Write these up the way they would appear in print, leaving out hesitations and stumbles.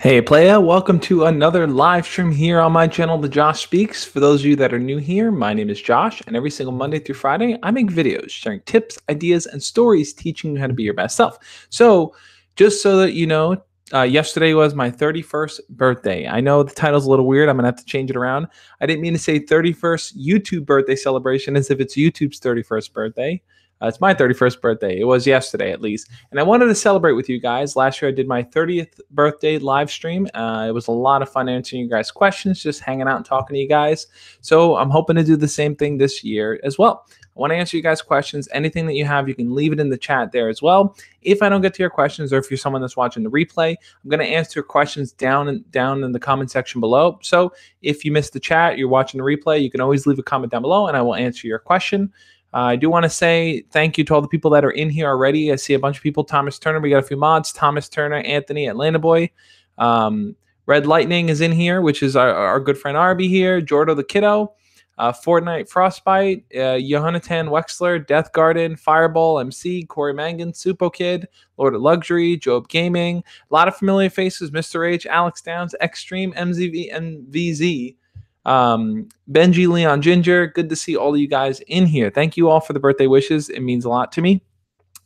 Hey playa, welcome to another live stream here on my channel, The Josh Speaks. For those of you that are new here, my name is Josh, and every single Monday through Friday, I make videos sharing tips, ideas, and stories teaching you how to be your best self. So, just so that you know, yesterday was my 31st birthday. I know the title's a little weird. I'm going to have to change it around. I didn't mean to say 31st YouTube birthday celebration as if it's YouTube's 31st birthday. It's my 31st birthday. It was yesterday, at least. And I wanted to celebrate with you guys. Last year, I did my 30th birthday live stream. It was a lot of fun answering you guys' questions, just hanging out and talking to you guys. So I'm hoping to do the same thing this year as well. I want to answer you guys' questions. Anything that you have, you can leave it in the chat there as well. If I don't get to your questions, or if you're someone that's watching the replay, I'm going to answer your questions down in the comment section below. So if you missed the chat, you're watching the replay, you can always leave a comment down below, and I will answer your question. I do want to say thank you to all the people that are in here already. I see a bunch of people. Thomas Turner, we got a few mods. Thomas Turner, Anthony, Atlanta Boy. Red Lightning is in here, which is our good friend Arby here. Jordo the Kiddo. Fortnite Frostbite. Jonathan Wexler. Death Garden. Fireball MC. Corey Mangan. Supo Kid. Lord of Luxury. Job Gaming. A lot of familiar faces. Mr. H. Alex Downs. Extreme. MZV. MVZ. Benji, Leon, Ginger, good to see all of you guys in here. Thank you all for the birthday wishes. It means a lot to me.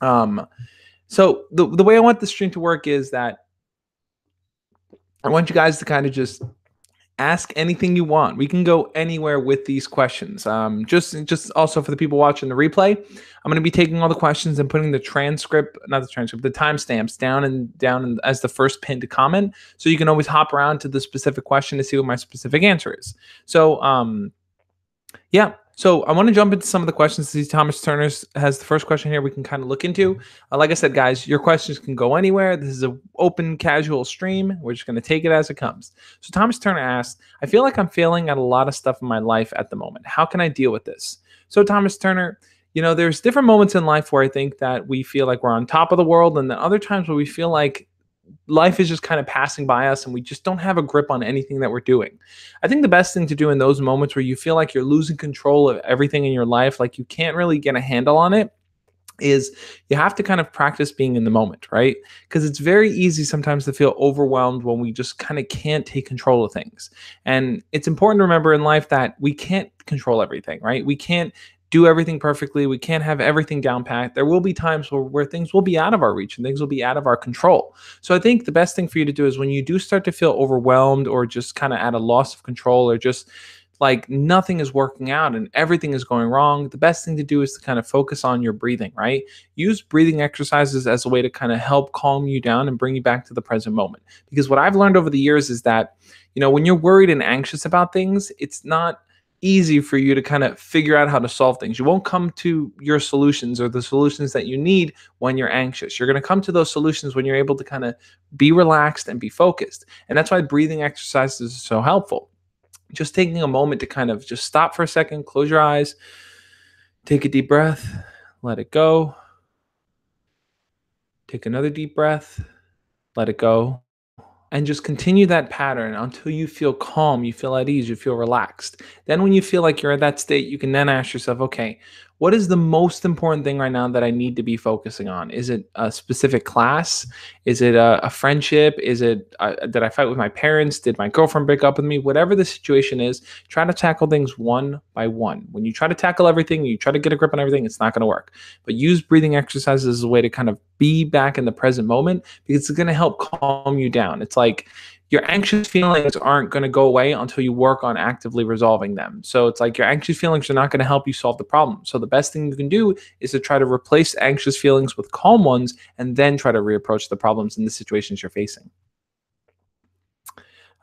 So the way I want the stream to work is that I want you guys to kind of just ask anything you want. We can go anywhere with these questions. Just also for the people watching the replay, I'm going to be taking all the questions and putting the transcript, not the transcript, the timestamps down as the first pinned comment. So you can always hop around to the specific question to see what my specific answer is. So, yeah. So I want to jump into some of the questions. See, Thomas Turner has the first question here we can kind of look into. Like I said, guys, your questions can go anywhere. This is an open, casual stream. We're just going to take it as it comes. So Thomas Turner asks, I feel like I'm failing at a lot of stuff in my life at the moment. How can I deal with this? So Thomas Turner, you know, there's different moments in life where I think that we feel like we're on top of the world, and then other times where we feel like life is just kind of passing by us and we just don't have a grip on anything that we're doing. I think the best thing to do in those moments where you feel like you're losing control of everything in your life, like you can't really get a handle on it, is you have to kind of practice being in the moment, right? Because it's very easy sometimes to feel overwhelmed when we just kind of can't take control of things. And it's important to remember in life that we can't control everything, right? We can't do everything perfectly. We can't have everything down pat. There will be times where things will be out of our reach and things will be out of our control. So I think the best thing for you to do is when you do start to feel overwhelmed or just kind of at a loss of control or just like nothing is working out and everything is going wrong, the best thing to do is to kind of focus on your breathing, right? Use breathing exercises as a way to kind of help calm you down and bring you back to the present moment. Because what I've learned over the years is that, you know, when you're worried and anxious about things, it's not easy for you to kind of figure out how to solve things. You won't come to your solutions or the solutions that you need when you're anxious. You're going to come to those solutions when you're able to kind of be relaxed and be focused. And that's why breathing exercises are so helpful. Just taking a moment to kind of just stop for a second, close your eyes, take a deep breath, let it go. Take another deep breath, let it go. And just continue that pattern until you feel calm, you feel at ease, you feel relaxed. Then when you feel like you're at that state, you can then ask yourself, okay, what is the most important thing right now that I need to be focusing on? Is it a specific class? Is it a friendship? Is it, did I fight with my parents? Did my girlfriend break up with me? Whatever the situation is, try to tackle things one by one. When you try to tackle everything, you try to get a grip on everything, it's not going to work. But use breathing exercises as a way to kind of be back in the present moment because it's going to help calm you down. It's like your anxious feelings aren't going to go away until you work on actively resolving them. So it's like your anxious feelings are not going to help you solve the problem. So the best thing you can do is to try to replace anxious feelings with calm ones and then try to reapproach the problems in the situations you're facing.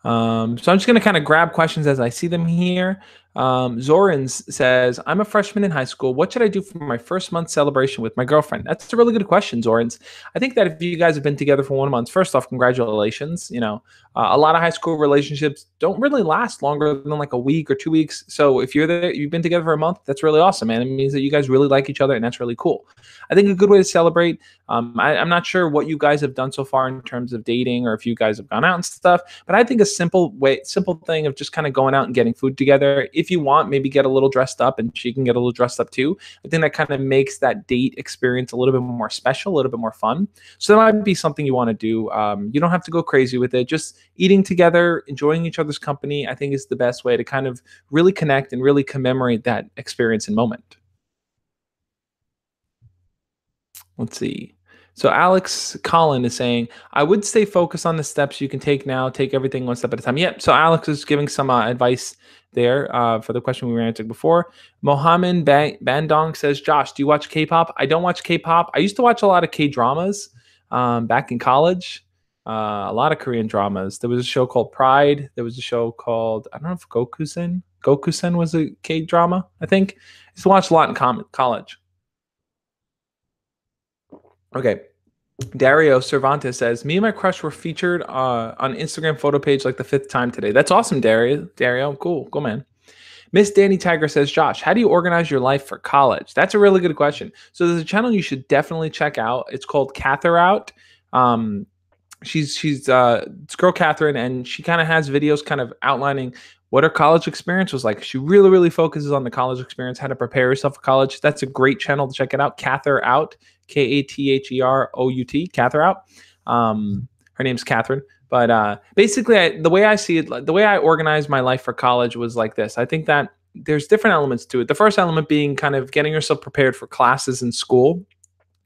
So I'm just going to kind of grab questions as I see them here. Zorans says, I'm a freshman in high school. What should I do for my first month celebration with my girlfriend? That's a really good question, Zorans. I think that if you guys have been together for 1 month, first off, congratulations. You know, a lot of high school relationships don't really last longer than like a week or 2 weeks. So if you've been together for a month, that's really awesome, man. It means that you guys really like each other, and that's really cool. I think a good way to celebrate, I'm not sure what you guys have done so far in terms of dating or if you guys have gone out and stuff, but I think a simple thing of just kind of going out and getting food together. if you want, maybe get a little dressed up and she can get a little dressed up too. I think that kind of makes that date experience a little bit more special, a little bit more fun. So that might be something you want to do. You don't have to go crazy with it. Just eating together, enjoying each other's company, I think is the best way to kind of really connect and really commemorate that experience and moment. Let's see. So Alex Collin is saying, I would stay focused on the steps you can take now. Take everything one step at a time. Yep. So Alex is giving some advice there for the question we were answering before. Mohammed Bandong says, Josh, do you watch K-pop? I don't watch K-pop. I used to watch a lot of K-dramas back in college. A lot of Korean dramas. There was a show called Pride. There was a show called, I don't know if Gokusen was a K-drama, I think. I used to watch a lot in college. Okay. Dario Cervantes says, me and my crush were featured on Instagram photo page like the 5th time today. That's awesome, Dario. Cool, man. Miss Danny Tiger says, Josh, how do you organize your life for college? That's a really good question. So there's a channel you should definitely check out. It's called Cather Out. She's it's girl Catherine, and she kind of has videos kind of outlining what her college experience was like. She really focuses on the college experience, how to prepare yourself for college. That's a great channel to check it out. Cather Out, Katherout, Cather Out. Her name's Catherine. But basically, the way I see it, the way I organized my life for college was like this. I think that there's different elements to it. The first element being kind of getting yourself prepared for classes in school.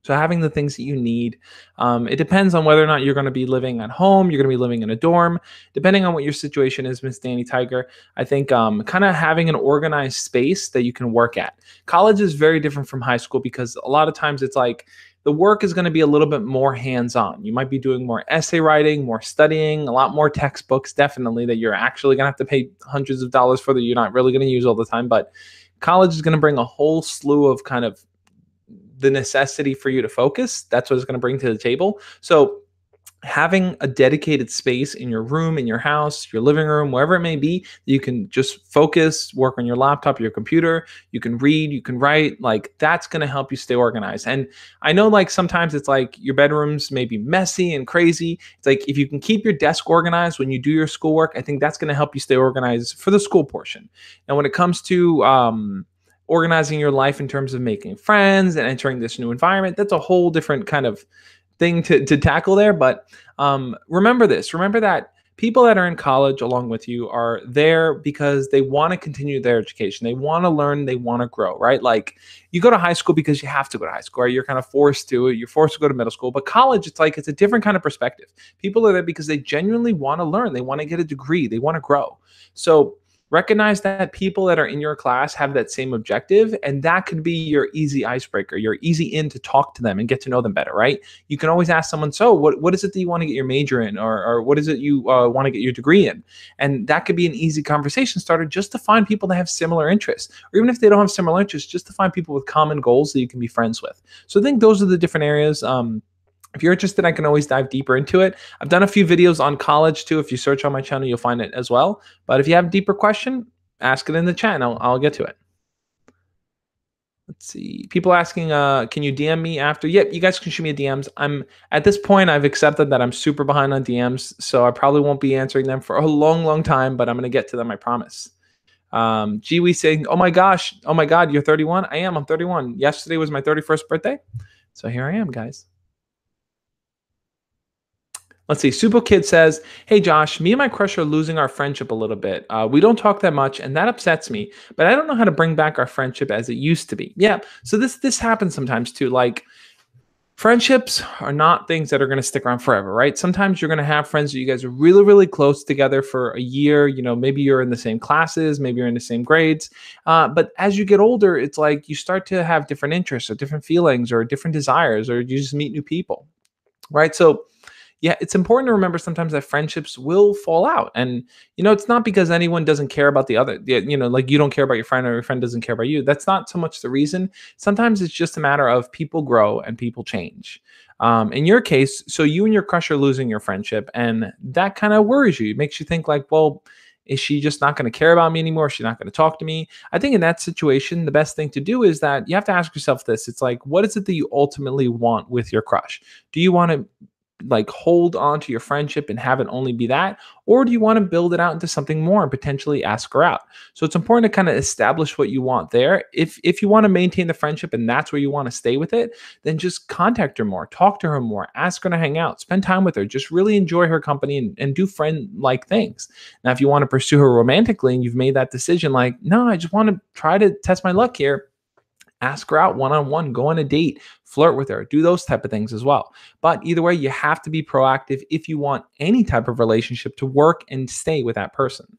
So having the things that you need. It depends on whether or not you're going to be living at home, you're going to be living in a dorm. Depending on what your situation is, Miss Danny Tiger, I think kind of having an organized space that you can work at. College is very different from high school because a lot of times it's like the work is going to be a little bit more hands-on. You might be doing more essay writing, more studying, a lot more textbooks, definitely, that you're actually going to have to pay hundreds of dollars for that you're not really going to use all the time. But college is going to bring a whole slew of kind of the necessity for you to focus. That's what it's going to bring to the table. So having a dedicated space in your room, in your house, your living room, wherever it may be, you can just focus, work on your laptop, your computer, you can read, you can write, like that's going to help you stay organized. And I know like sometimes it's like your bedrooms may be messy and crazy. It's like if you can keep your desk organized when you do your schoolwork, I think that's going to help you stay organized for the school portion. And when it comes to organizing your life in terms of making friends and entering this new environment, that's a whole different kind of thing to tackle there. But remember that people that are in college along with you are there because they want to continue their education. They want to learn, they want to grow, right? Like you go to high school because you have to go to high school, right? You're kind of forced to it. You're forced to go to middle school. But college, it's like it's a different kind of perspective. People are there because they genuinely want to learn. They want to get a degree. They want to grow. So recognize that people that are in your class have that same objective, and that could be your easy icebreaker, your easy in to talk to them and get to know them better, right? You can always ask someone, so what is it that you want to get your major in, or what is it you want to get your degree in? And that could be an easy conversation starter just to find people that have similar interests, or even if they don't have similar interests, just to find people with common goals that you can be friends with. So I think those are the different areas. If you're interested, I can always dive deeper into it. I've done a few videos on college too. If you search on my channel, you'll find it as well. But if you have a deeper question, ask it in the chat and I'll get to it. Let's see. People asking, can you DM me after? Yep, you guys can shoot me a DMs. At this point, I've accepted that I'm super behind on DMs, so I probably won't be answering them for a long time, but I'm going to get to them, I promise. Jiwi saying, oh my God, you're 31? I'm 31. Yesterday was my 31st birthday. So here I am, guys. Let's see. Supo Kid says, hey, Josh, me and my crush are losing our friendship a little bit. We don't talk that much, and that upsets me, but I don't know how to bring back our friendship as it used to be. Yeah, so this happens sometimes too. Like, friendships are not things that are going to stick around forever, right? Sometimes you're going to have friends that you guys are really close together for a year. You know, maybe you're in the same classes, maybe you're in the same grades. But as you get older, it's like you start to have different interests or different feelings or different desires, or you just meet new people, right? So yeah, it's important to remember sometimes that friendships will fall out. And, you know, it's not because anyone doesn't care about the other, you know, like you don't care about your friend or your friend doesn't care about you. That's not so much the reason. Sometimes it's just a matter of people grow and people change. In your case, so you and your crush are losing your friendship, and that kind of worries you. It makes you think like, well, is she just not going to care about me anymore? Is she not going to talk to me? I think in that situation, the best thing to do is that you have to ask yourself this. It's like, what is it that you ultimately want with your crush? Do you want to like hold on to your friendship and have it only be that, or do you want to build it out into something more and potentially ask her out? So it's important to kind of establish what you want there. If you want to maintain the friendship and that's where you want to stay with it, then just contact her more, talk to her more, ask her to hang out, spend time with her, just really enjoy her company and do friend like things. Now if you want to pursue her romantically and you've made that decision, like, no, I just want to try to test my luck here, ask her out one-on-one, go on a date, flirt with her, do those type of things as well. But either way, you have to be proactive if you want any type of relationship to work and stay with that person.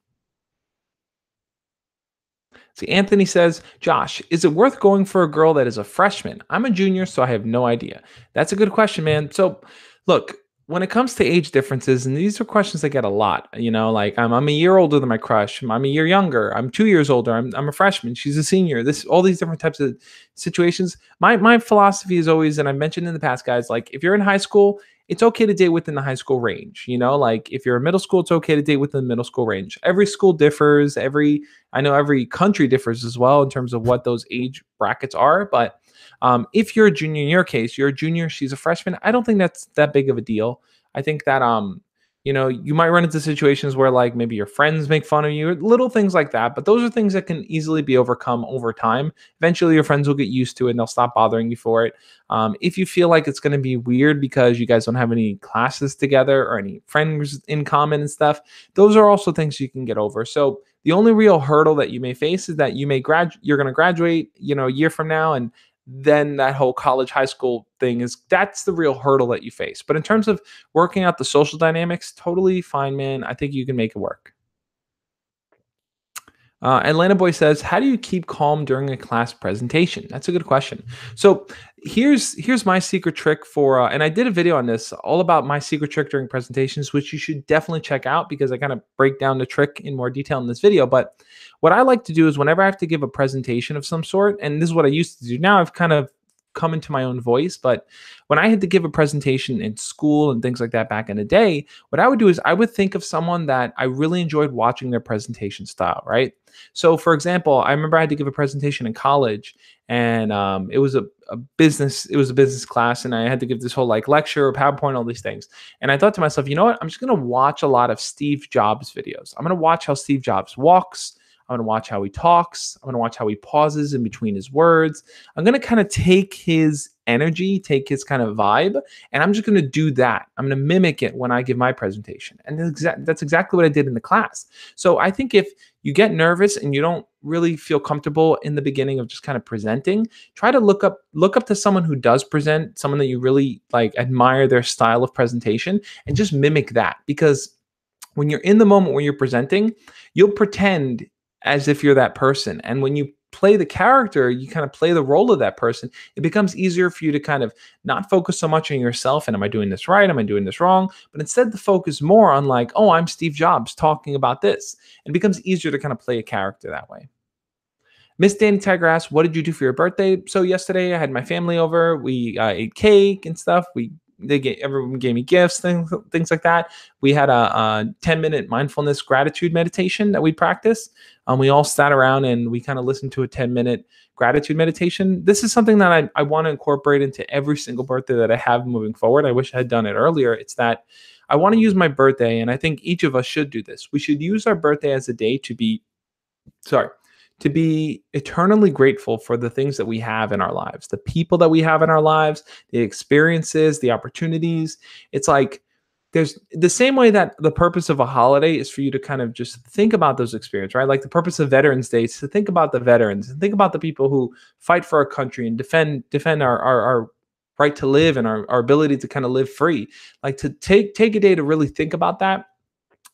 See, Anthony says, Josh, is it worth going for a girl that is a freshman? I'm a junior, so I have no idea. That's a good question, man. So, look, when it comes to age differences, and these are questions I get a lot, like I'm a year older than my crush, I'm a year younger, I'm 2 years older, I'm a freshman, she's a senior. This all these different types of situations. My philosophy is always, and I've mentioned in the past, guys, like if you're in high school, it's okay to date within the high school range. Like if you're in middle school, it's okay to date within the middle school range. Every school differs. I know every country differs as well in terms of what those age brackets are. But if you're a junior, in your case, you're a junior, she's a freshman, I don't think that's that big of a deal. I think that you might run into situations where like maybe your friends make fun of you, little things like that. But those are things that can easily be overcome over time. Eventually, your friends will get used to it and they'll stop bothering you for it. If you feel like it's going to be weird because you guys don't have any classes together or any friends in common and stuff, those are also things you can get over. So the only real hurdle that you may face is that you're going to graduate, a year from now, and then that whole college high school thing that's the real hurdle that you face. But in terms of working out the social dynamics, totally fine, man. I think you can make it work. Atlanta Boy says, "How do you keep calm during a class presentation?" That's a good question. So here's my secret trick for, and I did a video on this, all about my secret trick during presentations, which you should definitely check out because I kind of break down the trick in more detail in this video. But what I like to do is whenever I have to give a presentation of some sort, and this is what I used to do. Now I've kind of come into my own voice, but when I had to give a presentation in school and things like that back in the day, what I would do is I would think of someone that I really enjoyed watching their presentation style, right? So, for example, I remember I had to give a presentation in college, and it was a business class, and I had to give this whole like lecture, PowerPoint, all these things. And I thought to myself, you know what? I'm just gonna watch a lot of Steve Jobs videos. I'm gonna watch how Steve Jobs walks. I'm going to watch how he talks. I'm going to watch how he pauses in between his words. I'm going to kind of take his energy, take his kind of vibe, and I'm just going to do that. I'm going to mimic it when I give my presentation. And that's exactly what I did in the class. So I think if you get nervous and you don't really feel comfortable in the beginning of just kind of presenting, try to look up to someone who does present, someone that you really like admire their style of presentation, and just mimic that. Because when you're in the moment when you're presenting, you'll pretend as if you're that person. And when you play the character, you kind of play the role of that person. It becomes easier for you to kind of not focus so much on yourself and am I doing this right? Am I doing this wrong? But instead to focus more on like, oh, I'm Steve Jobs talking about this. It becomes easier to kind of play a character that way. Miss Danny Tiger asks, what did you do for your birthday? So yesterday I had my family over. We ate cake and stuff. Everyone gave me gifts, things like that. We had a 10-minute mindfulness gratitude meditation that we practiced. We all sat around and we kind of listened to a 10-minute gratitude meditation. This is something that I want to incorporate into every single birthday that I have moving forward. I wish I had done it earlier. It's that I want to use my birthday, and I think each of us should do this. We should use our birthday as a day to be eternally grateful for the things that we have in our lives, the people that we have in our lives, the experiences, the opportunities. It's like there's the same way that the purpose of a holiday is for you to kind of just think about those experiences, right? Like the purpose of Veterans Day is to think about the veterans and think about the people who fight for our country and defend our right to live and our ability to kind of live free. Like to take a day to really think about that.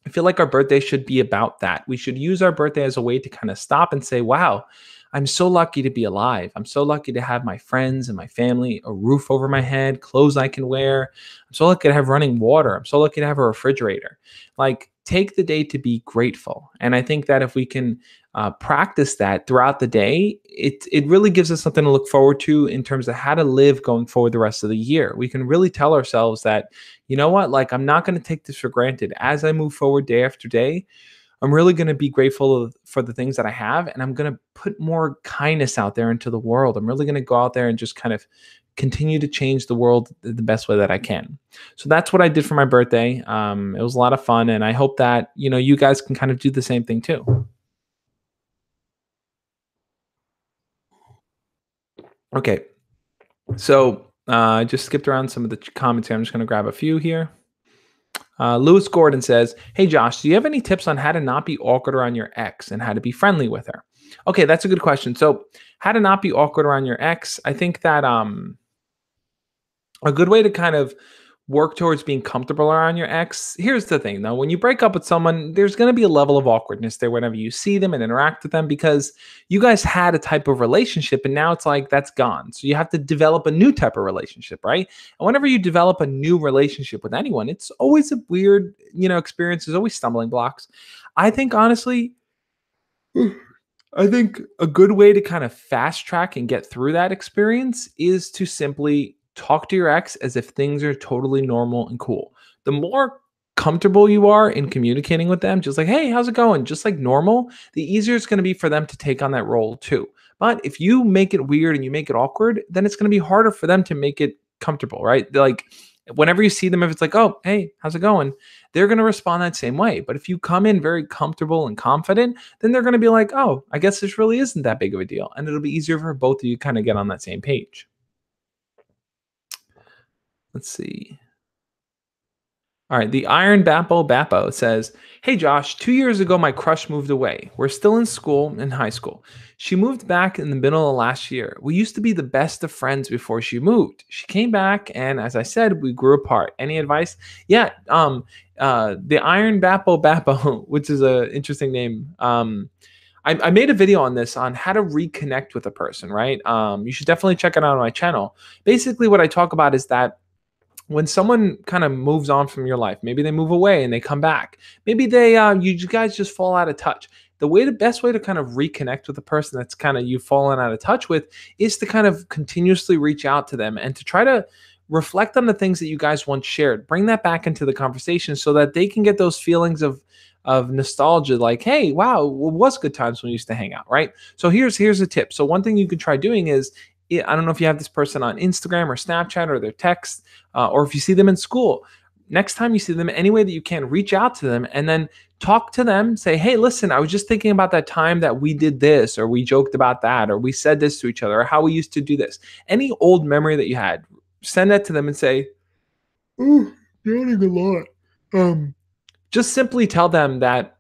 I feel like our birthday should be about that. We should use our birthday as a way to kind of stop and say, wow, I'm so lucky to be alive. I'm so lucky to have my friends and my family, a roof over my head, clothes I can wear. I'm so lucky to have running water. I'm so lucky to have a refrigerator. Like, take the day to be grateful. And I think that if we can practice that throughout the day, it really gives us something to look forward to in terms of how to live going forward the rest of the year. We can really tell ourselves that, you know what, like I'm not going to take this for granted. As I move forward day after day, I'm really going to be grateful for the things that I have, and I'm going to put more kindness out there into the world. I'm really going to go out there and just kind of continue to change the world the best way that I can. So that's what I did for my birthday. It was a lot of fun, and I hope that you guys can kind of do the same thing too. Okay, so I just skipped around some of the comments here. I'm just going to grab a few here. Lewis Gordon says, "Hey Josh, do you have any tips on how to not be awkward around your ex and how to be friendly with her?" Okay, that's a good question. So, how to not be awkward around your ex? I think that a good way to kind of work towards being comfortable around your ex. Here's the thing though, when you break up with someone, there's going to be a level of awkwardness there whenever you see them and interact with them because you guys had a type of relationship and now it's like that's gone. So you have to develop a new type of relationship, right? And whenever you develop a new relationship with anyone, it's always a weird, experience. There's always stumbling blocks. I think honestly, I think a good way to kind of fast track and get through that experience is to simply talk to your ex as if things are totally normal and cool. The more comfortable you are in communicating with them, just like, hey, how's it going? Just like normal, the easier it's going to be for them to take on that role too. But if you make it weird and you make it awkward, then it's going to be harder for them to make it comfortable, right? Like, whenever you see them, if it's like, oh, hey, how's it going? They're going to respond that same way. But if you come in very comfortable and confident, then they're going to be like, oh, I guess this really isn't that big of a deal. And it'll be easier for both of you to kind of get on that same page. Let's see. All right, the Iron Bappo says, "Hey Josh, 2 years ago my crush moved away. We're still in school, in high school. She moved back in the middle of last year. We used to be the best of friends before she moved. She came back, and as I said, we grew apart. Any advice?" Yeah, the Iron Bappo, which is an interesting name. I made a video on this on how to reconnect with a person, right? You should definitely check it out on my channel. Basically, what I talk about is that when someone kind of moves on from your life, maybe they move away and they come back. Maybe they you guys just fall out of touch. The best way to kind of reconnect with a person that's kind of you've fallen out of touch with is to kind of continuously reach out to them and to try to reflect on the things that you guys once shared. Bring that back into the conversation so that they can get those feelings of nostalgia, like, hey, wow, it was good times when we used to hang out, right? So here's a tip. So one thing you can try doing is, I don't know if you have this person on Instagram or Snapchat or their text, or if you see them in school. Next time you see them, any way that you can, reach out to them and then talk to them. Say, hey, listen, I was just thinking about that time that we did this, or we joked about that, or we said this to each other, or how we used to do this. Any old memory that you had, send that to them and say, oh, yawning a lot. Just simply tell them that,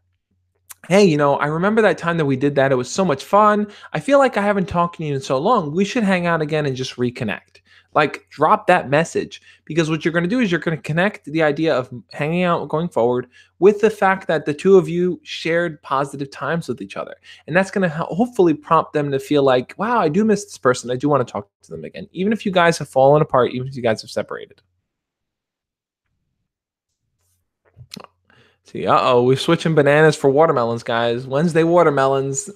hey, I remember that time that we did that. It was so much fun. I feel like I haven't talked to you in so long. We should hang out again and just reconnect. Like, drop that message, because what you're going to do is you're going to connect the idea of hanging out going forward with the fact that the two of you shared positive times with each other. And that's going to hopefully prompt them to feel like, wow, I do miss this person. I do want to talk to them again, even if you guys have fallen apart, even if you guys have separated. See, we're switching bananas for watermelons, guys. Wednesday watermelons.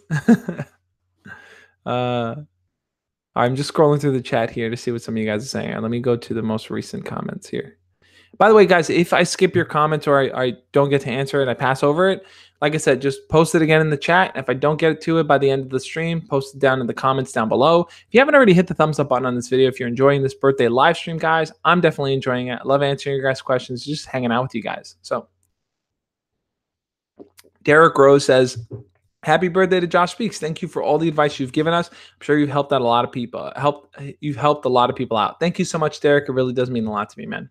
I'm just scrolling through the chat here to see what some of you guys are saying. Let me go to the most recent comments here. By the way, guys, if I skip your comments or I don't get to answer it, I pass over it. Like I said, just post it again in the chat. If I don't get to it by the end of the stream, post it down in the comments down below. If you haven't already, hit the thumbs up button on this video. If you're enjoying this birthday live stream, guys, I'm definitely enjoying it. I love answering your guys' questions, just hanging out with you guys. So Derek Rose says, happy birthday to Josh Speaks. Thank you for all the advice you've given us. I'm sure you've helped out a lot of people. You've helped a lot of people out. Thank you so much, Derek. It really does mean a lot to me, man.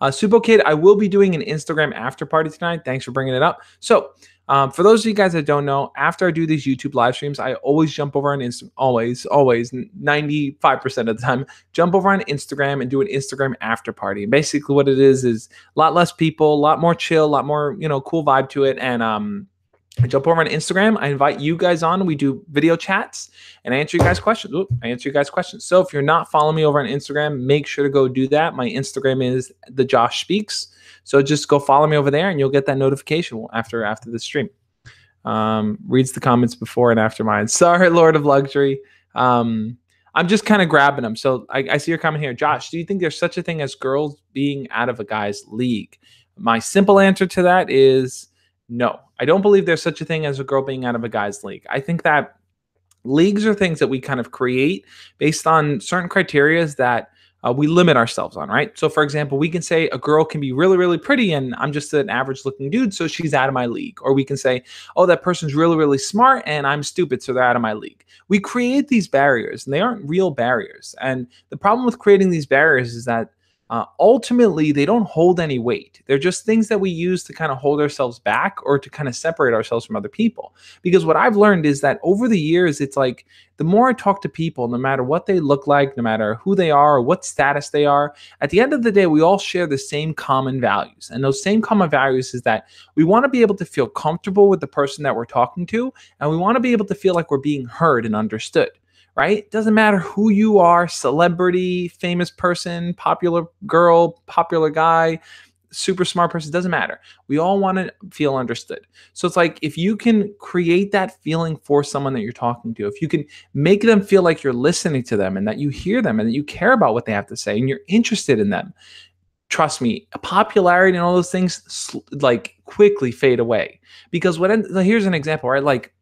Subo Kid, I will be doing an Instagram after party tonight. Thanks for bringing it up. So for those of you guys that don't know, after I do these YouTube live streams, I always jump over on Instagram, always, 95% of the time, jump over on Instagram and do an Instagram after party. Basically what it is a lot less people, a lot more chill, a lot more, cool vibe to it. And I jump over on Instagram. I invite you guys on. We do video chats and I answer you guys' questions. So if you're not following me over on Instagram, make sure to go do that. My Instagram is the Josh Speaks. So just go follow me over there and you'll get that notification after the stream. Reads the comments before and after mine. Sorry, Lord of Luxury. I'm just kind of grabbing them. So I see your comment here. Josh, do you think there's such a thing as girls being out of a guy's league? My simple answer to that is no. I don't believe there's such a thing as a girl being out of a guy's league. I think that leagues are things that we kind of create based on certain criteria that we limit ourselves on, right? So, for example, we can say a girl can be really, really pretty and I'm just an average looking dude, so she's out of my league. Or we can say, oh, that person's really, really smart and I'm stupid, so they're out of my league. We create these barriers and they aren't real barriers. And the problem with creating these barriers is that ultimately they don't hold any weight. They're just things that we use to kind of hold ourselves back or to kind of separate ourselves from other people. Because what I've learned is that over the years, it's like the more I talk to people, no matter what they look like, no matter who they are or what status they are, at the end of the day, we all share the same common values. And those same common values is that we want to be able to feel comfortable with the person that we're talking to, and we want to be able to feel like we're being heard and understood. Right? Doesn't matter who you are, celebrity, famous person, popular girl, popular guy, super smart person, doesn't matter. We all want to feel understood. So it's like if you can create that feeling for someone that you're talking to, if you can make them feel like you're listening to them and that you hear them and that you care about what they have to say and you're interested in them, trust me, popularity and all those things like quickly fade away. Because here's an example, right? Like,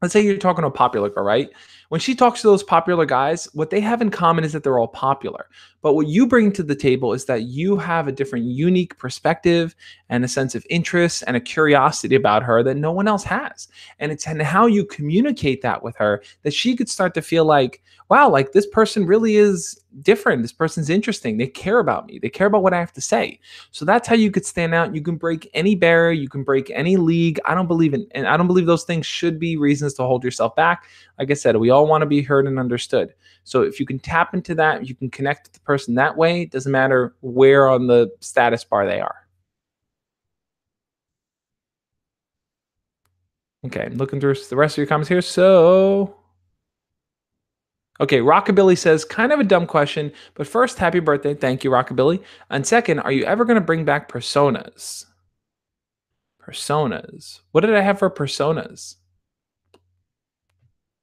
let's say you're talking to a popular girl, right? When she talks to those popular guys, what they have in common is that they're all popular. But what you bring to the table is that you have a different, unique perspective and a sense of interest and a curiosity about her that no one else has. And it's in how you communicate that with her that she could start to feel like, wow, like this person really is different. This person's interesting. They care about me. They care about what I have to say. So that's how you could stand out. You can break any barrier. You can break any league. I don't believe and I don't believe those things should be reasons to hold yourself back. Like I said, we all want to be heard and understood. So if you can tap into that, you can connect with the person that way. It doesn't matter where on the status bar they are. Okay, I'm looking through the rest of your comments here. So, okay, Rockabilly says, kind of a dumb question, but first, happy birthday. Thank you, Rockabilly. And second, are you ever going to bring back personas? Personas. What did I have for personas?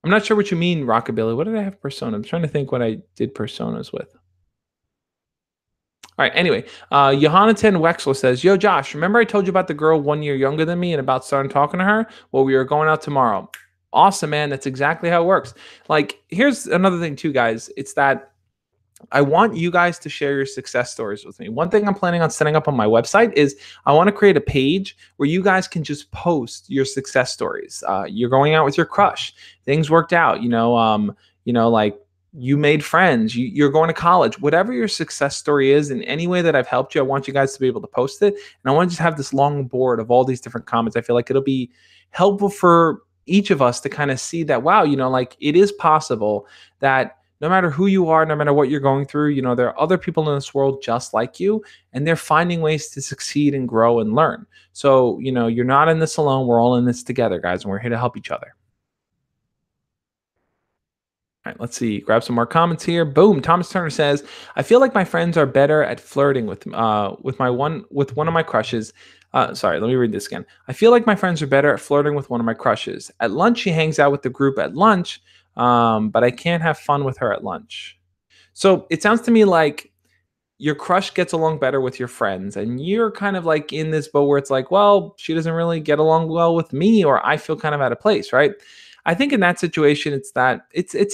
I'm not sure what you mean, Rockabilly. What did I have persona? I'm trying to think what I did personas with. All right. Anyway, Johanatan Wexler says, "Yo, Josh, remember I told you about the girl 1 year younger than me and about starting talking to her? Well, we are going out tomorrow. Awesome, man. That's exactly how it works. Like, here's another thing, too, guys. It's that I want you guys to share your success stories with me. One thing I'm planning on setting up on my website is I want to create a page where you guys can just post your success stories. You're going out with your crush, things worked out. Like you made friends, you're going to college, whatever your success story is. In any way that I've helped you, I want you guys to be able to post it, and I want to just have this long board of all these different comments. I feel like it'll be helpful for each of us to kind of see that, wow, like it is possible that no matter who you are, no matter what you're going through, there are other people in this world just like you, and they're finding ways to succeed and grow and learn. So, you're not in this alone. We're all in this together, guys, and we're here to help each other. All right, let's see. Grab some more comments here. Boom. Thomas Turner says, "I feel like my friends are better at flirting with one of my crushes." Sorry, let me read this again. "I feel like my friends are better at flirting with one of my crushes. At lunch, she hangs out with the group at lunch, but I can't have fun with her at lunch." So it sounds to me like your crush gets along better with your friends, and you're kind of like in this boat where it's like, well, she doesn't really get along well with me, or I feel kind of out of place, right? I think in that situation, it's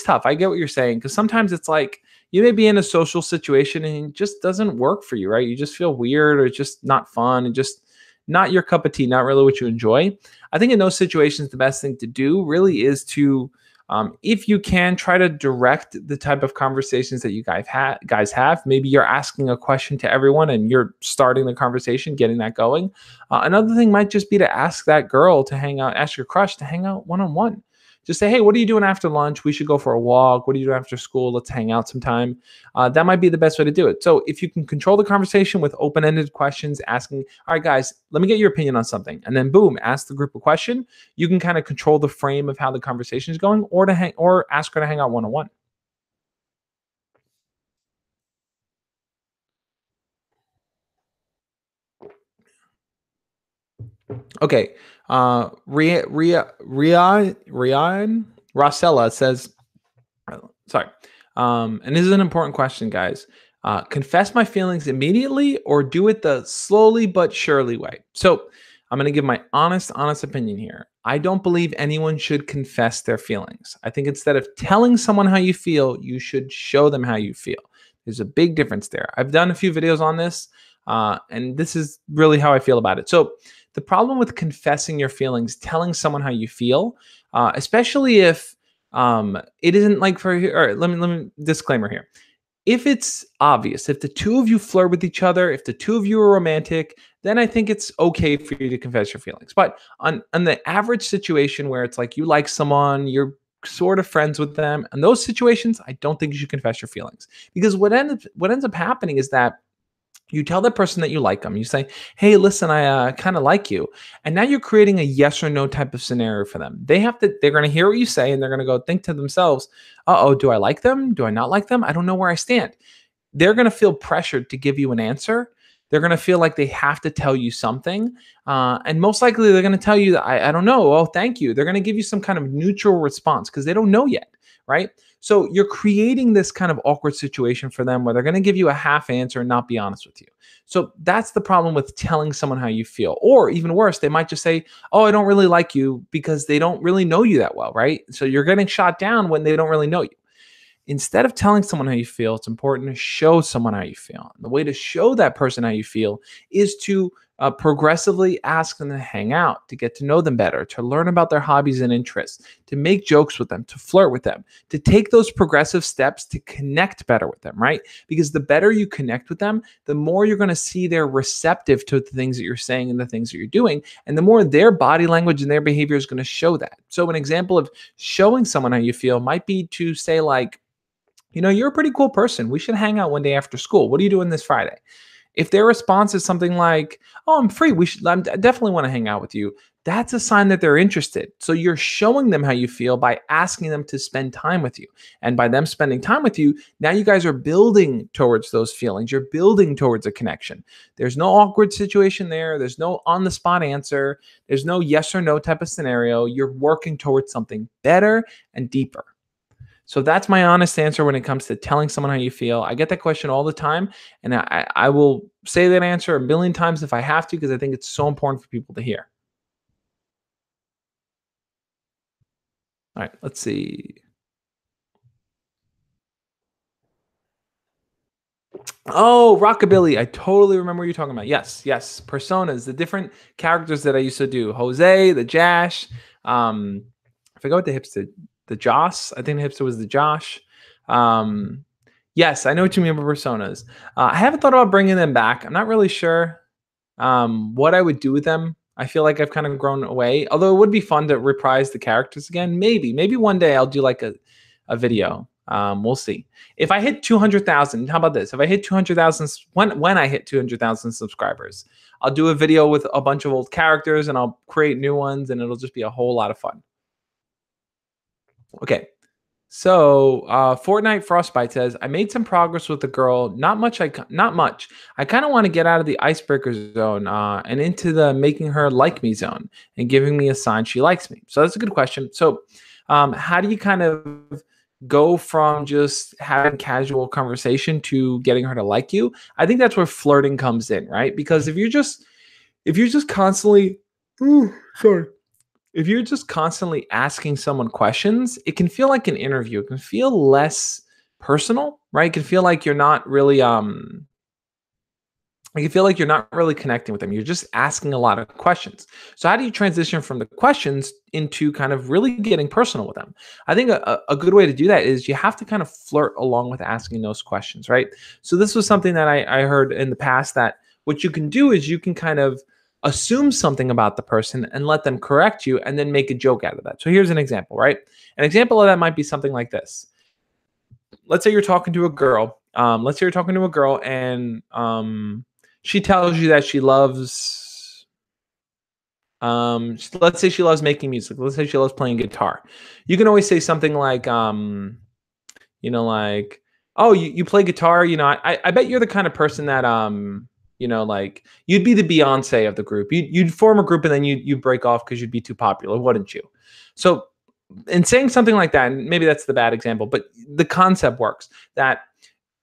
tough. I get what you're saying, because sometimes it's like you may be in a social situation and it just doesn't work for you, right? You just feel weird, or it's just not fun, and just not your cup of tea, not really what you enjoy. I think in those situations, the best thing to do really is to, if you can, try to direct the type of conversations that you guys have. Maybe you're asking a question to everyone and you're starting the conversation, getting that going. Another thing might just be to ask that girl to hang out, ask your crush to hang out one-on-one. Just say, hey, what are you doing after lunch? We should go for a walk. What are you doing after school? Let's hang out sometime. That might be the best way to do it. So if you can control the conversation with open-ended questions, asking, all right, guys, let me get your opinion on something. And then boom, ask the group a question. You can kind of control the frame of how the conversation is going, or ask her to hang out one-on-one. Okay. Rian Rosella says, sorry. And this is an important question, guys. Confess my feelings immediately or do it the slowly but surely way? So I'm going to give my honest opinion here. I don't believe anyone should confess their feelings. I think instead of telling someone how you feel, you should show them how you feel. There's a big difference there. I've done a few videos on this, and this is really how I feel about it. So the problem with confessing your feelings, telling someone how you feel, especially if it isn't like for, all right, let me disclaimer here. If it's obvious, if the two of you flirt with each other, if the two of you are romantic, then I think it's okay for you to confess your feelings. But on the average situation where it's like you like someone, you're sort of friends with them, and those situations, I don't think you should confess your feelings. Because what ends up happening is that you tell that person that you like them. You say, "Hey, listen, I kind of like you," and now you're creating a yes or no type of scenario for them. They're going to hear what you say, and they're going to go think to themselves, "Uh oh, do I like them? Do I not like them? I don't know where I stand." They're going to feel pressured to give you an answer. They're going to feel like they have to tell you something. And most likely they're going to tell you that I don't know. Oh, thank you. They're going to give you some kind of neutral response because they don't know yet. Right. So you're creating this kind of awkward situation for them where they're going to give you a half answer and not be honest with you. So that's the problem with telling someone how you feel. Or even worse, they might just say, "Oh, I don't really like you," because they don't really know you that well. Right. So you're getting shot down when they don't really know you. Instead of telling someone how you feel, it's important to show someone how you feel. And the way to show that person how you feel is to progressively ask them to hang out, to get to know them better, to learn about their hobbies and interests, to make jokes with them, to flirt with them, to take those progressive steps to connect better with them, right? Because the better you connect with them, the more you're going to see they're receptive to the things that you're saying and the things that you're doing. And the more their body language and their behavior is going to show that. So an example of showing someone how you feel might be to say like, "You're a pretty cool person. We should hang out one day after school. What are you doing this Friday?" If their response is something like, "Oh, I'm free. I definitely want to hang out with you." That's a sign that they're interested. So you're showing them how you feel by asking them to spend time with you. And by them spending time with you, now you guys are building towards those feelings. You're building towards a connection. There's no awkward situation there. There's no on the spot answer. There's no yes or no type of scenario. You're working towards something better and deeper. So that's my honest answer when it comes to telling someone how you feel. I get that question all the time, and I will say that answer a million times if I have to, because I think it's so important for people to hear. All right, let's see. Oh, Rockabilly. I totally remember what you're talking about. Yes, yes. Personas, the different characters that I used to do. Jose, the Jash. I forgot what the hipster, the Joss. I think the hipster was the Josh. Um, yes, I know what you mean by personas. I haven't thought about bringing them back. I'm not really sure what I would do with them. I feel like I've kind of grown away. Although it would be fun to reprise the characters again. Maybe one day I'll do like a video. We'll see. If I hit 200,000, how about this? If I hit 200,000, when I hit 200,000 subscribers, I'll do a video with a bunch of old characters and I'll create new ones, and it'll just be a whole lot of fun. Okay. So, Fortnite Frostbite says, "I made some progress with the girl. Not much. Not much. I kind of want to get out of the icebreaker zone and into the making her like me zone and giving me a sign she likes me." So that's a good question. So, how do you kind of go from just having casual conversation to getting her to like you? I think that's where flirting comes in, right? Because if you're just constantly, ooh, sorry, if you're just constantly asking someone questions, it can feel like an interview. It can feel less personal, right? It can feel like you're not really you feel like you're not really connecting with them. You're just asking a lot of questions. So how do you transition from the questions into kind of really getting personal with them? I think a good way to do that is you have to kind of flirt along with asking those questions, right? So this was something that I heard in the past, that what you can do is you can kind of assume something about the person and let them correct you and then make a joke out of that. So here's an example, right? An example of that might be something like this. Let's say you're talking to a girl. Let's say you're talking to a girl and she tells you that she loves, let's say she loves making music. Let's say she loves playing guitar. You can always say something like, like, "Oh, you play guitar. I bet you're the kind of person that, like you'd be the Beyonce of the group. You'd form a group and then you'd break off because you'd be too popular, wouldn't you?" So in saying something like that, and maybe that's the bad example, but the concept works, that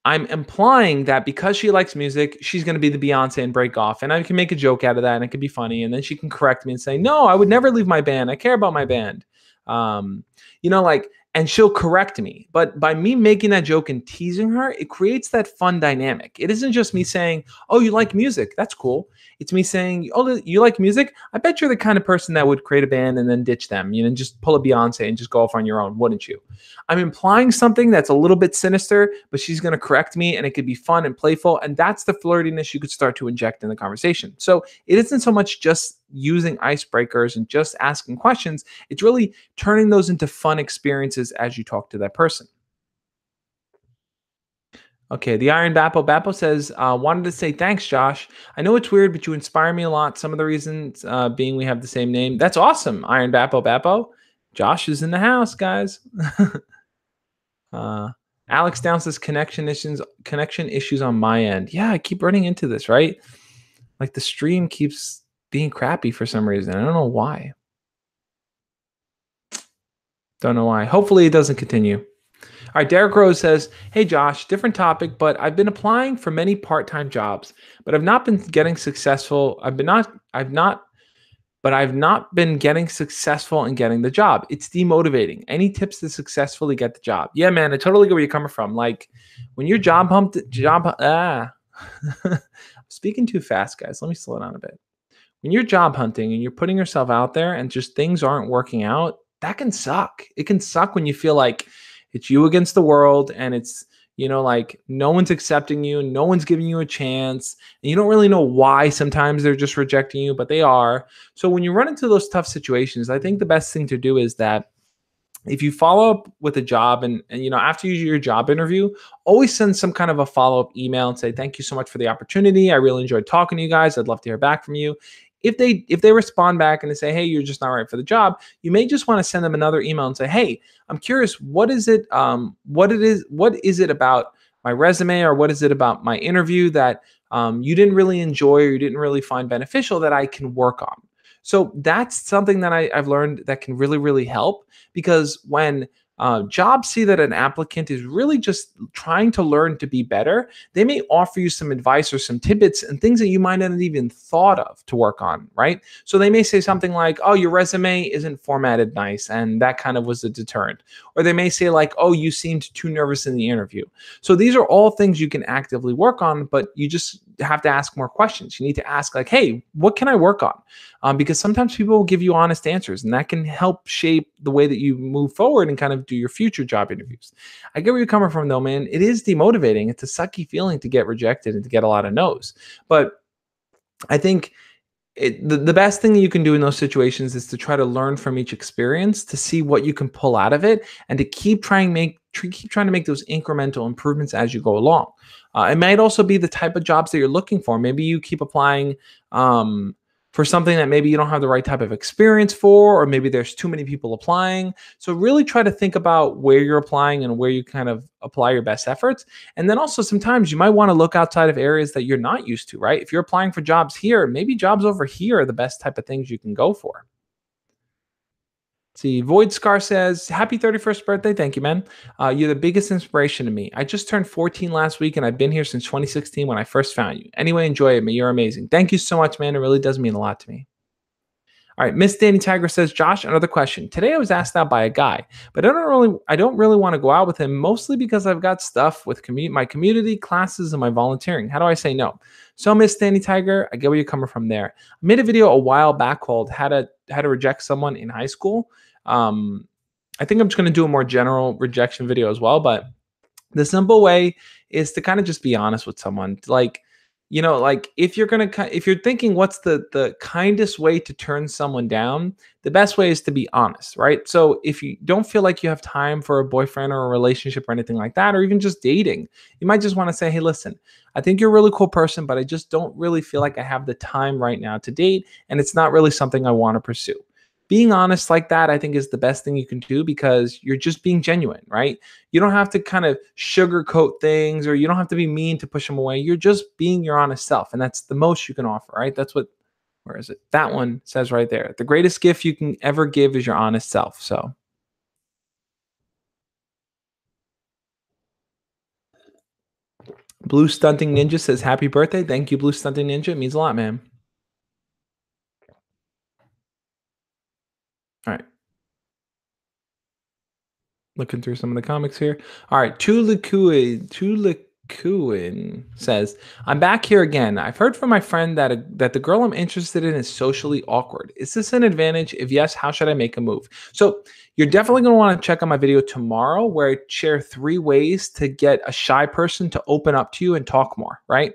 I'm implying that because she likes music, she's going to be the Beyonce and break off. And I can make a joke out of that and it could be funny. And then she can correct me and say, "No, I would never leave my band. I care about my band." Um, like and she'll correct me. But by me making that joke and teasing her, it creates that fun dynamic. It isn't just me saying, "Oh, you like music? That's cool." It's me saying, "Oh, you like music? I bet you're the kind of person that would create a band and then ditch them, just pull a Beyonce and just go off on your own, wouldn't you?" I'm implying something that's a little bit sinister, but she's going to correct me and it could be fun and playful. And that's the flirtiness you could start to inject in the conversation. So it isn't so much just using icebreakers and just asking questions. It's really turning those into fun experiences as you talk to that person. Okay, the Iron Bappo says, wanted to say thanks, Josh. I know it's weird, but you inspire me a lot. Some of the reasons being we have the same name. That's awesome, Iron Bappo. Josh is in the house, guys. uh, Alex Down says connection issues on my end. Yeah, I keep running into this, right? Like the stream keeps being crappy for some reason. I don't know why. Don't know why. Hopefully it doesn't continue. All right, Derek Rose says, "Hey Josh, different topic, but I've been applying for many part-time jobs, but I've not been getting successful. I've not been getting successful in getting the job. It's demotivating. Any tips to successfully get the job?" Yeah, man, I totally get where you're coming from. Like when you're speaking too fast, guys. Let me slow down a bit. When you're job hunting and you're putting yourself out there and just things aren't working out, that can suck. It can suck when you feel like it's you against the world and it's, like no one's accepting you, no one's giving you a chance, and you don't really know why sometimes they're just rejecting you, but they are. So when you run into those tough situations, I think the best thing to do is that if you follow up with a job and after you do your job interview, always send some kind of a follow-up email and say, "Thank you so much for the opportunity. I really enjoyed talking to you guys. I'd love to hear back from you." If they respond back and they say, "Hey, you're just not right for the job," you may just want to send them another email and say, "Hey, I'm curious, what is it about my resume, or what is it about my interview that you didn't really enjoy or you didn't really find beneficial that I can work on?" So that's something that I've learned that can really, really help, because when jobs see that an applicant is really just trying to learn to be better, they may offer you some advice or some tidbits and things that you might not have even thought of to work on, right? So they may say something like, "Oh, your resume isn't formatted nice," and that kind of was a deterrent. Or they may say like, "Oh, you seemed too nervous in the interview." So these are all things you can actively work on, but you just have to ask more questions. You need to ask like, "Hey, what can I work on?" Because sometimes people will give you honest answers, and that can help shape the way that you move forward and kind of do your future job interviews. I get where you're coming from, though, man. It is demotivating. It's a sucky feeling to get rejected and to get a lot of no's. But I think the best thing you can do in those situations is to try to learn from each experience to see what you can pull out of it, and to keep trying to make those incremental improvements as you go along. It might also be the type of jobs that you're looking for. Maybe you keep applying for something that maybe you don't have the right type of experience for, or maybe there's too many people applying. So really try to think about where you're applying and where you kind of apply your best efforts. And then also sometimes you might want to look outside of areas that you're not used to, right? If you're applying for jobs here, maybe jobs over here are the best type of things you can go for. See, Void Scar says, "Happy 31st birthday." Thank you, man. You're the biggest inspiration to me. I just turned 14 last week and I've been here since 2016 when I first found you. Anyway, enjoy it, man. You're amazing. Thank you so much, man. It really does mean a lot to me. All right, Miss Danny Tiger says, "Josh, another question. Today I was asked out by a guy, but I don't really want to go out with him, mostly because I've got stuff with my community, classes, and my volunteering. How do I say no?" So, Miss Danny Tiger, I get where you're coming from there. I made a video a while back called "How to Reject Someone in High School." I think I'm just going to do a more general rejection video as well, but the simple way is to kind of just be honest with someone. Like, like if you're thinking what's the kindest way to turn someone down, the best way is to be honest, right? So if you don't feel like you have time for a boyfriend or a relationship or anything like that, or even just dating, you might just want to say, "Hey, listen, I think you're a really cool person, but I just don't really feel like I have the time right now to date, and it's not really something I want to pursue." Being honest like that, I think, is the best thing you can do, because you're just being genuine, right? You don't have to kind of sugarcoat things, or you don't have to be mean to push them away. You're just being your honest self, and that's the most you can offer, right? That's what, where is it? That one says right there. The greatest gift you can ever give is your honest self. So, Blue Stunting Ninja says, "Happy birthday." Thank you, Blue Stunting Ninja. It means a lot, man. All right. Looking through some of the comics here. All right, Tulikuin says, "I'm back here again. I've heard from my friend that the girl I'm interested in is socially awkward. Is this an advantage? If yes, how should I make a move?" So you're definitely going to want to check out my video tomorrow, where I share 3 ways to get a shy person to open up to you and talk more. Right?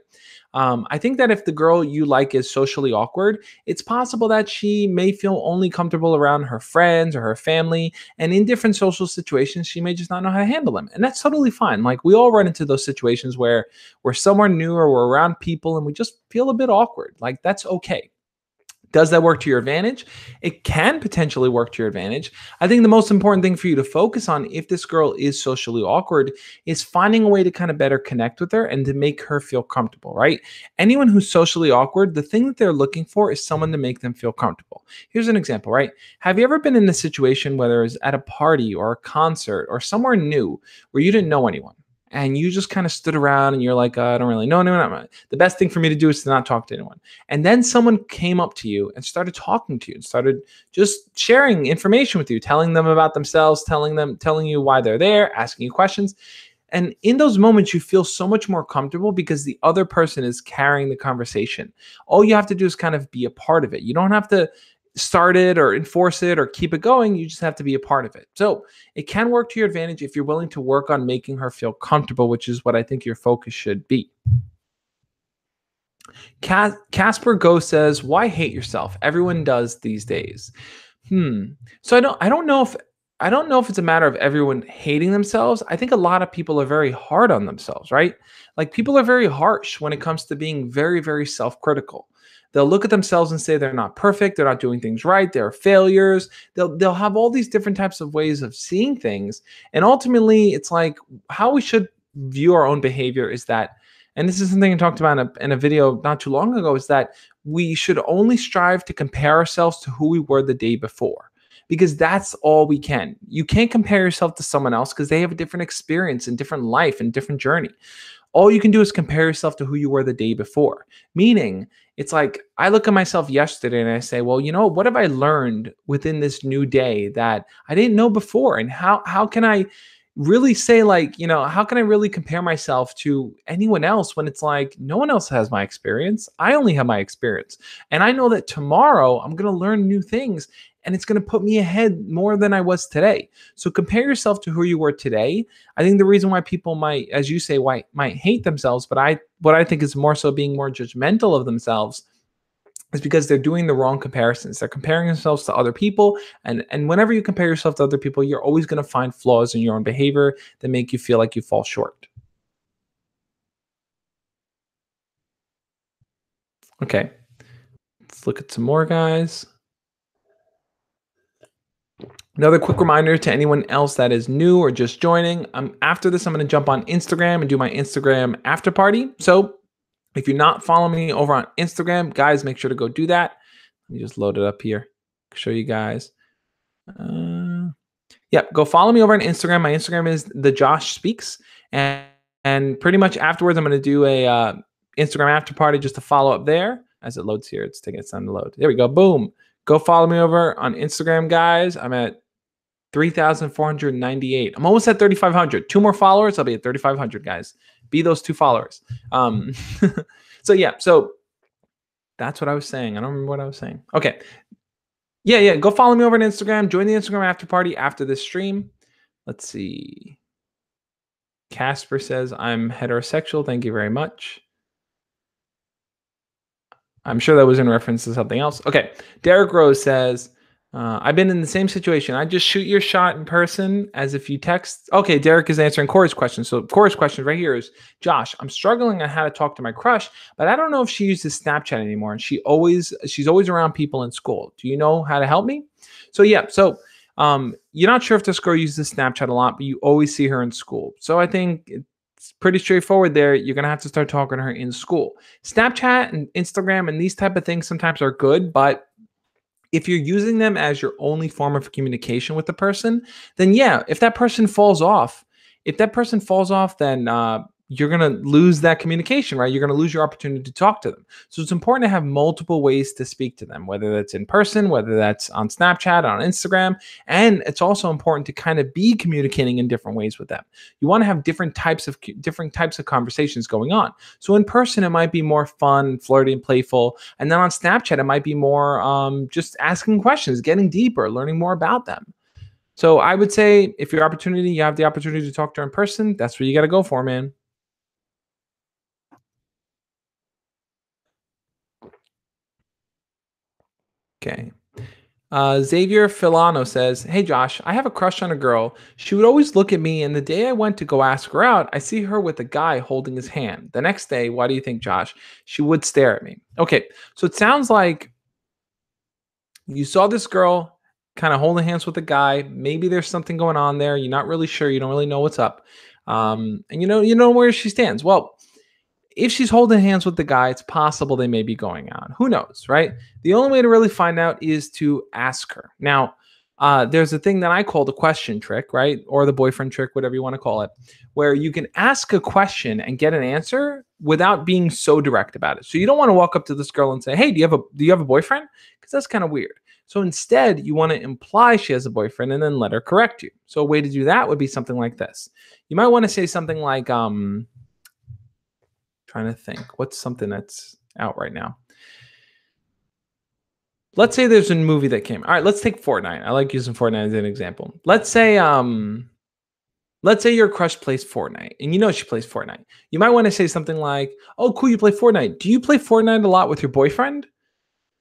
I think that if the girl you like is socially awkward, it's possible that she may feel only comfortable around her friends or her family, and in different social situations, she may just not know how to handle them. And that's totally fine. Like we all run into those situations where we're somewhere new or we're around people and we just feel a bit awkward. Like that's okay. Does that work to your advantage? It can potentially work to your advantage. I think the most important thing for you to focus on if this girl is socially awkward is finding a way to kind of better connect with her and to make her feel comfortable, right? Anyone who's socially awkward, the thing that they're looking for is someone to make them feel comfortable. Here's an example, right? Have you ever been in a situation, whether it's at a party or a concert or somewhere new where you didn't know anyone? And you just kind of stood around and you're like, I don't really know anyone. The best thing for me to do is to not talk to anyone. And then someone came up to you and started talking to you and started just sharing information with you, telling them about themselves, telling you why they're there, asking you questions. And in those moments, you feel so much more comfortable because the other person is carrying the conversation. All you have to do is kind of be a part of it. You don't have to start it or enforce it or keep it going. You just have to be a part of it. So it can work to your advantage if you're willing to work on making her feel comfortable, which is what I think your focus should be. Casper Go says, "Why hate yourself? Everyone does these days." So I don't know if it's a matter of everyone hating themselves. I think a lot of people are very hard on themselves, right? Like people are very harsh when it comes to being very, very self-critical. They'll look at themselves and say they're not perfect, they're not doing things right, they're failures. They'll have all these different types of ways of seeing things. And ultimately, it's like how we should view our own behavior is that, and this is something I talked about in a video not too long ago, is that we should only strive to compare ourselves to who we were the day before, because that's all we can. You can't compare yourself to someone else because they have a different experience and different life and different journey. All you can do is compare yourself to who you were the day before. Meaning, it's like I look at myself yesterday and I say, well, you know, what have I learned within this new day that I didn't know before? And how can I really say, like, you know, how can I really compare myself to anyone else when it's like no one else has my experience? I only have my experience. And I know that tomorrow I'm going to learn new things and it's going to put me ahead more than I was today. So compare yourself to who you were today. I think the reason why people might, as you say, might hate themselves, but what I think is more so being more judgmental of themselves is because they're doing the wrong comparisons. They're comparing themselves to other people. And whenever you compare yourself to other people, you're always going to find flaws in your own behavior that make you feel like you fall short. Okay, let's look at some more, guys. Another quick reminder to anyone else that is new or just joining. After this, I'm going to jump on Instagram and do my Instagram after party. So if you're not following me over on Instagram, guys, make sure to go do that. Let me just load it up here, show you guys. Yep, go follow me over on Instagram. My Instagram is the Josh Speaks, and pretty much afterwards, I'm going to do a Instagram after party just to follow up there. As it loads here, it's taking its time to load. There we go. Boom. Go follow me over on Instagram, guys. I'm at 3,498. I'm almost at 3,500. 2 more followers, I'll be at 3,500, guys. Be those 2 followers. So yeah, so that's what I was saying. I don't remember what I was saying. Okay. Yeah. Go follow me over on Instagram. Join the Instagram after party after this stream. Let's see. Casper says, I'm heterosexual. Thank you very much. I'm sure that was in reference to something else. Okay. Derek Rose says, I've been in the same situation. I just shoot your shot in person as if you text. Okay, Derek is answering Corey's question. So Corey's question right here is, Josh, I'm struggling on how to talk to my crush, but I don't know if she uses Snapchat anymore. And she's always around people in school. Do you know how to help me? So yeah, you're not sure if this girl uses Snapchat a lot, but you always see her in school. So I think it's pretty straightforward there. You're going to have to start talking to her in school. Snapchat and Instagram and these type of things sometimes are good, but if you're using them as your only form of communication with the person, then yeah, if that person falls off, then you're going to lose that communication, right? You're going to lose your opportunity to talk to them. So it's important to have multiple ways to speak to them, whether that's in person, whether that's on Snapchat, on Instagram. And it's also important to kind of be communicating in different ways with them. You want to have different types of conversations going on. So in person, it might be more fun, flirty, and playful. And then on Snapchat, it might be more just asking questions, getting deeper, learning more about them. So I would say if you have the opportunity to talk to her in person, that's what you got to go for, man. Okay. Xavier Filano says, "Hey Josh, I have a crush on a girl. She would always look at me, and the day I went to go ask her out, I see her with a guy holding his hand. The next day, why do you think, Josh? She would stare at me." Okay, so it sounds like you saw this girl kind of holding hands with a guy. Maybe there's something going on there. You're not really sure. You don't really know what's up, and you know where she stands. Well, if she's holding hands with the guy, it's possible they may be going out. Who knows, right? The only way to really find out is to ask her. Now, there's a thing that I call the question trick, right? Or the boyfriend trick, whatever you want to call it, where you can ask a question and get an answer without being so direct about it. So you don't want to walk up to this girl and say, "Hey, do you have a boyfriend?" Because that's kind of weird. So instead, you want to imply she has a boyfriend and then let her correct you. So a way to do that would be something like this. You might want to say something like, trying to think, what's something that's out right now? Let's say there's a movie that came. All right, let's take Fortnite. I like using Fortnite as an example. Let's say your crush plays Fortnite and you know she plays Fortnite. You might want to say something like, "Oh, cool, you play Fortnite. Do you play Fortnite a lot with your boyfriend?"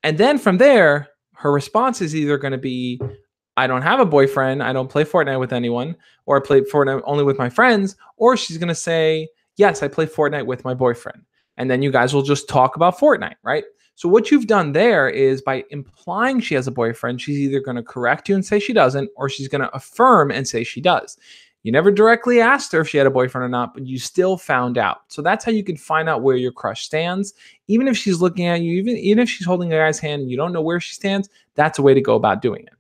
And then from there, her response is either going to be, "I don't have a boyfriend. I don't play Fortnite with anyone," or "I play Fortnite only with my friends," or she's going to say, "Yes, I play Fortnite with my boyfriend." And then you guys will just talk about Fortnite, right? So what you've done there is by implying she has a boyfriend, she's either going to correct you and say she doesn't, or she's going to affirm and say she does. You never directly asked her if she had a boyfriend or not, but you still found out. So that's how you can find out where your crush stands. Even if she's looking at you, even if she's holding a guy's hand and you don't know where she stands, that's a way to go about doing it.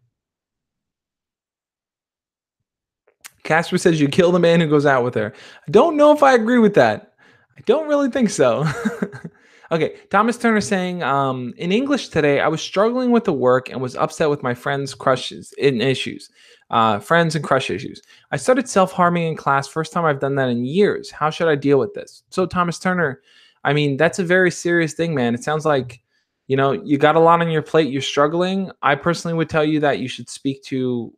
Casper says you kill the man who goes out with her. I don't know if I agree with that. I don't really think so. Okay, Thomas Turner saying, in English today, I was struggling with the work and was upset with my friends' crushes in issues. Friends and crush issues. I started self-harming in class. First time I've done that in years. How should I deal with this? So Thomas Turner, I mean, that's a very serious thing, man. It sounds like, you got a lot on your plate. You're struggling. I personally would tell you that you should speak to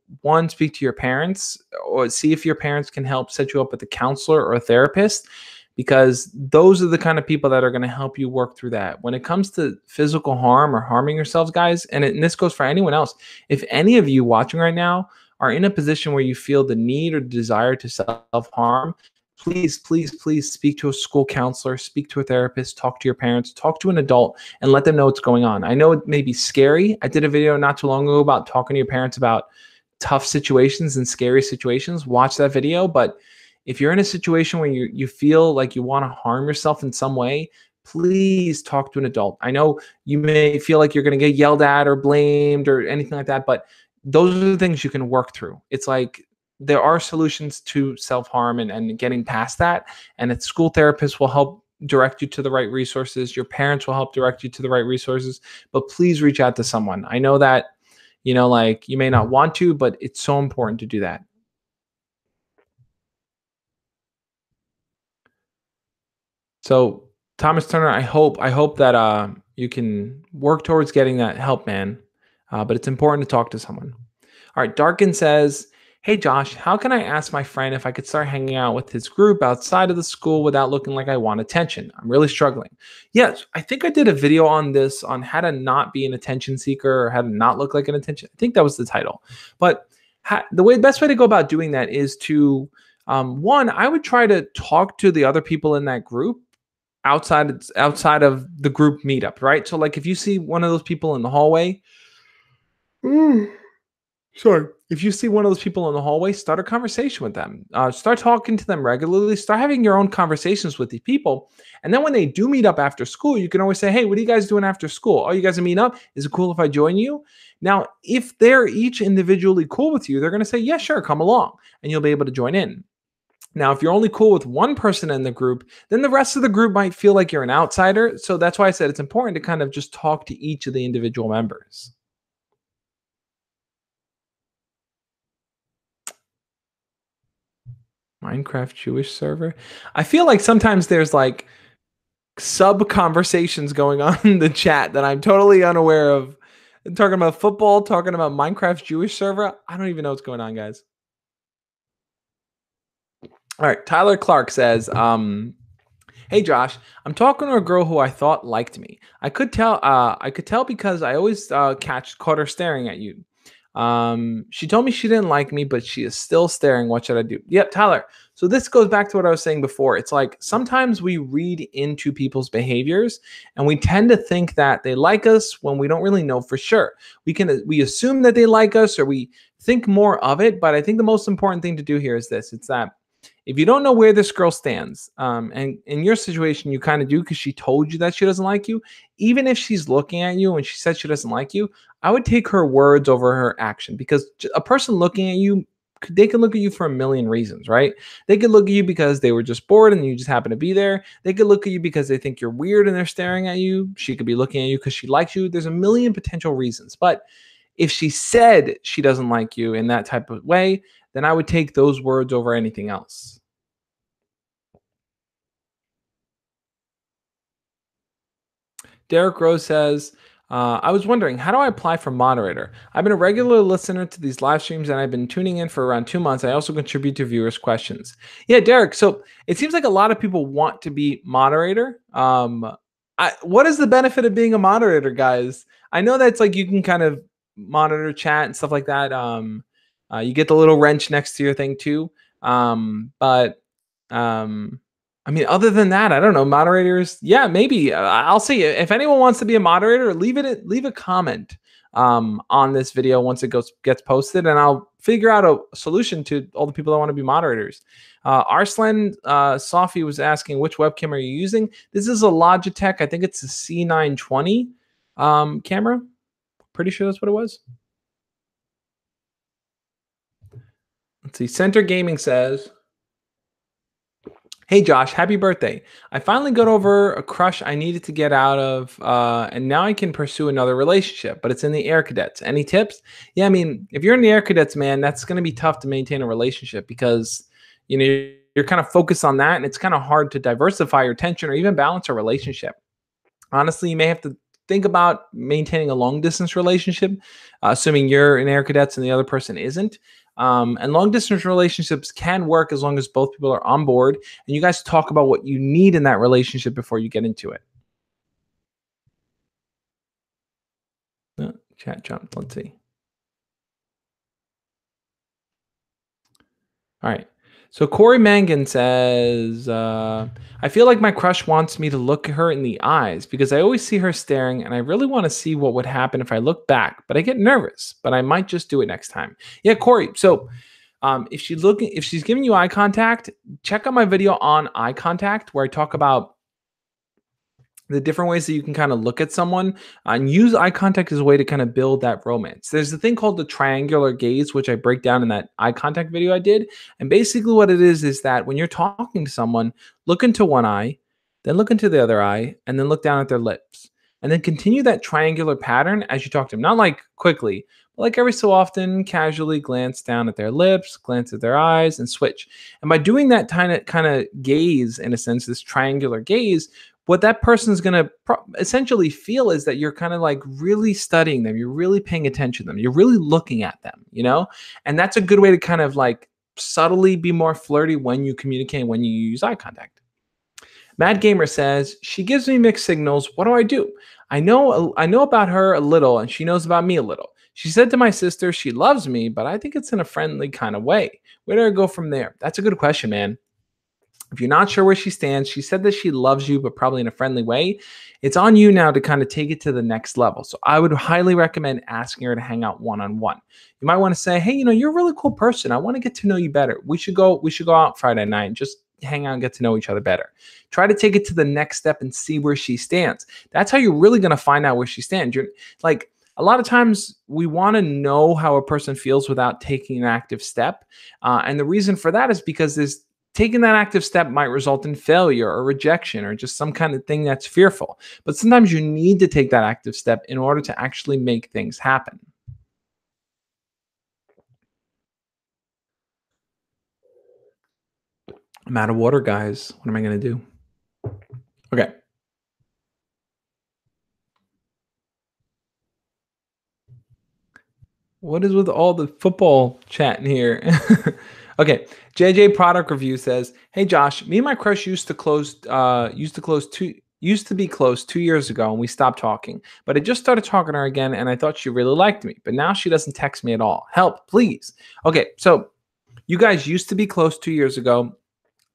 your parents, or see if your parents can help set you up with a counselor or a therapist, because those are the kind of people that are going to help you work through that. When it comes to physical harm or harming yourselves, guys, and this goes for anyone else, if any of you watching right now are in a position where you feel the need or desire to self-harm, please, please, please speak to a school counselor, speak to a therapist, talk to your parents, talk to an adult, and let them know what's going on. I know it may be scary. I did a video not too long ago about talking to your parents about tough situations and scary situations. Watch that video. But if you're in a situation where you feel like you want to harm yourself in some way, please talk to an adult. I know you may feel like you're going to get yelled at or blamed or anything like that, but those are the things you can work through. It's like there are solutions to self-harm and getting past that. And a school therapist will help direct you to the right resources. Your parents will help direct you to the right resources, but please reach out to someone. I know that, like you may not want to, but it's so important to do that. So Thomas Turner, I hope that you can work towards getting that help, man. But it's important to talk to someone. All right, Darkin says, "Hey Josh, how can I ask my friend if I could start hanging out with his group outside of the school without looking like I want attention? I'm really struggling." Yes, I think I did a video on this, on how to not be an attention seeker or how to not look like an attention. I think that was the title. But best way to go about doing that is to, one, I would try to talk to the other people in that group outside of the group meetup, right? So like if you see one of those people in the hallway, sorry. If you see one of those people in the hallway, start a conversation with them. Start talking to them regularly. Start having your own conversations with these people. And then when they do meet up after school, you can always say, "Hey, what are you guys doing after school? Oh, you guys are meeting up? Is it cool if I join you?" Now, if they're each individually cool with you, they're going to say, "Yeah, sure, come along." And you'll be able to join in. Now, if you're only cool with one person in the group, then the rest of the group might feel like you're an outsider. So that's why I said it's important to kind of just talk to each of the individual members. Minecraft Jewish server. I feel like sometimes there's like sub conversations going on in the chat that I'm totally unaware of. Talking about football, talking about Minecraft Jewish server. I don't even know what's going on, guys. All right. Tyler Clark says, hey Josh, I'm talking to a girl who I thought liked me. I could tell because I always caught her staring at you. She told me she didn't like me, but she is still staring. What should I do? Yep, Tyler. So this goes back to what I was saying before. It's like sometimes we read into people's behaviors and we tend to think that they like us when we don't really know for sure. We assume that they like us or we think more of it, but I think the most important thing to do here is this. It's that if you don't know where this girl stands, and in your situation, you kind of do because she told you that she doesn't like you, even if she's looking at you and she said she doesn't like you, I would take her words over her action because a person looking at you, they can look at you for a million reasons, right? They could look at you because they were just bored and you just happen to be there. They could look at you because they think you're weird and they're staring at you. She could be looking at you because she likes you. There's a million potential reasons. But if she said she doesn't like you in that type of way, then I would take those words over anything else. Derek Rose says, I was wondering, how do I apply for moderator? I've been a regular listener to these live streams and I've been tuning in for around 2 months. I also contribute to viewers' questions. Yeah, Derek. So it seems like a lot of people want to be moderator. What is the benefit of being a moderator, guys? I know that's like you can kind of monitor chat and stuff like that. You get the little wrench next to your thing too. But I mean, other than that, I don't know. Moderators, yeah, maybe. I'll see. If anyone wants to be a moderator, leave a comment on this video once it gets posted, and I'll figure out a solution to all the people that want to be moderators. Arslan Safi was asking, which webcam are you using? This is a Logitech. I think it's a C920 camera. Pretty sure that's what it was. Let's see. Center Gaming says, hey Josh, happy birthday. I finally got over a crush I needed to get out of, and now I can pursue another relationship, but it's in the Air Cadets. Any tips? Yeah, I mean, if you're in the Air Cadets, man, that's going to be tough to maintain a relationship because, you know, you're kind of focused on that and it's kind of hard to diversify your attention or even balance a relationship. Honestly, you may have to think about maintaining a long distance relationship, assuming you're in Air Cadets and the other person isn't. And long distance relationships can work as long as both people are on board and you guys talk about what you need in that relationship before you get into it. Chat jumped. Let's see. All right. So Corey Mangan says, I feel like my crush wants me to look her in the eyes because I always see her staring and I really want to see what would happen if I look back, but I get nervous, but I might just do it next time. Yeah, Corey. So if she's giving you eye contact, check out my video on eye contact where I talk about the different ways that you can kind of look at someone and use eye contact as a way to kind of build that romance. There's a thing called the triangular gaze, which I break down in that eye contact video I did. And basically what it is that when you're talking to someone, look into one eye, then look into the other eye, and then look down at their lips. And then continue that triangular pattern as you talk to them. Not like quickly, but like every so often, casually glance down at their lips, glance at their eyes, and switch. And by doing that kind of gaze, in a sense, this triangular gaze, what that person's going to essentially feel is that you're kind of like really studying them. You're really paying attention to them. You're really looking at them, you know? And that's a good way to kind of like subtly be more flirty when you communicate, when you use eye contact. Mad Gamer says, she gives me mixed signals. What do I do? I know about her a little and she knows about me a little. She said to my sister she loves me, but I think it's in a friendly kind of way. Where do I go from there? That's a good question, man. If you're not sure where she stands, she said that she loves you, but probably in a friendly way. It's on you now to kind of take it to the next level. So I would highly recommend asking her to hang out one-on-one. You might want to say, hey, you're a really cool person. I want to get to know you better. We should go out Friday night and just hang out and get to know each other better. Try to take it to the next step and see where she stands. That's how you're really going to find out where she stands. You're like, a lot of times we want to know how a person feels without taking an active step. And the reason for that is because taking that active step might result in failure or rejection or just some kind of thing that's fearful. But sometimes you need to take that active step in order to actually make things happen. I'm out of water, guys. What am I going to do? Okay. What is with all the football chat in here? Okay. JJ Product Review says, "Hey Josh, me and my crush used to be close 2 years ago, and we stopped talking. But I just started talking to her again, and I thought she really liked me. But now she doesn't text me at all. Help, please." Okay, so you guys used to be close 2 years ago,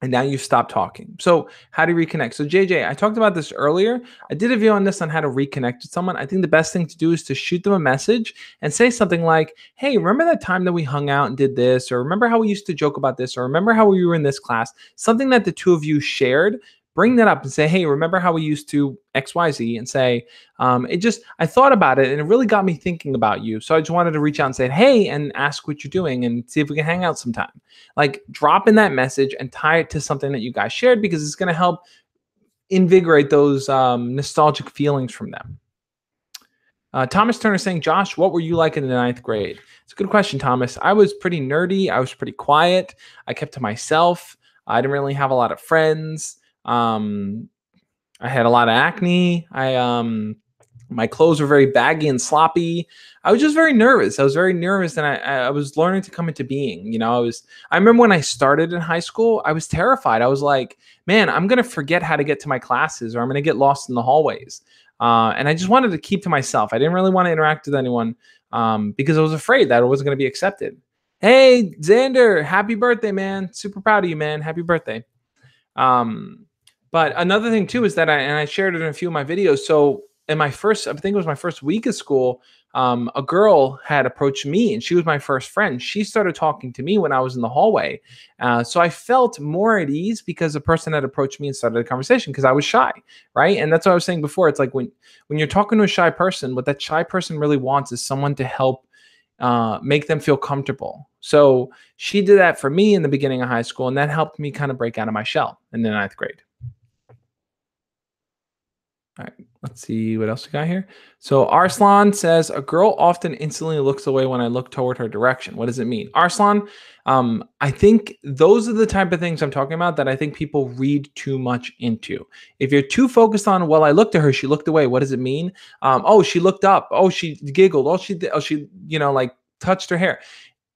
and now you've stopped talking. So how do you reconnect? So JJ, I talked about this earlier. I did a video on this on how to reconnect with someone. I think the best thing to do is to shoot them a message and say something like, "Hey, remember that time that we hung out and did this? Or remember how we used to joke about this? Or remember how we were in this class?" Something that the two of you shared. Bring that up and say, "Hey, remember how we used to XYZ?" And say, I thought about it and it really got me thinking about you. So I just wanted to reach out and say, "Hey," and ask what you're doing and see if we can hang out sometime. Like drop in that message and tie it to something that you guys shared because it's going to help invigorate those nostalgic feelings from them. Thomas Turner saying, "Josh, what were you like in the ninth grade?" It's a good question, Thomas. I was pretty nerdy. I was pretty quiet. I kept to myself. I didn't really have a lot of friends. I had a lot of acne. My clothes were very baggy and sloppy. I was just very nervous. I was very nervous, and I was learning to come into being. I remember when I started in high school, I was terrified. I was like, man, I'm gonna forget how to get to my classes, or I'm gonna get lost in the hallways. And I just wanted to keep to myself. I didn't really want to interact with anyone because I was afraid that it wasn't gonna be accepted. Hey, Xander, happy birthday, man! Super proud of you, man. Happy birthday. But another thing too is that I shared it in a few of my videos. So in my first, I think it was my first week of school, a girl had approached me and she was my first friend. She started talking to me when I was in the hallway. So I felt more at ease because the person had approached me and started a conversation because I was shy, right? And that's what I was saying before. It's like when you're talking to a shy person, what that shy person really wants is someone to help make them feel comfortable. So she did that for me in the beginning of high school, and that helped me kind of break out of my shell in the ninth grade. All right, let's see what else we got here. So Arslan says, "A girl often instantly looks away when I look toward her direction." What does it mean? Arslan, I think those are the type of things I'm talking about that I think people read too much into. If you're too focused on, well, I looked at her, she looked away. What does it mean? Oh, she looked up. Oh, she giggled. Oh, she did. Oh, she, like touched her hair.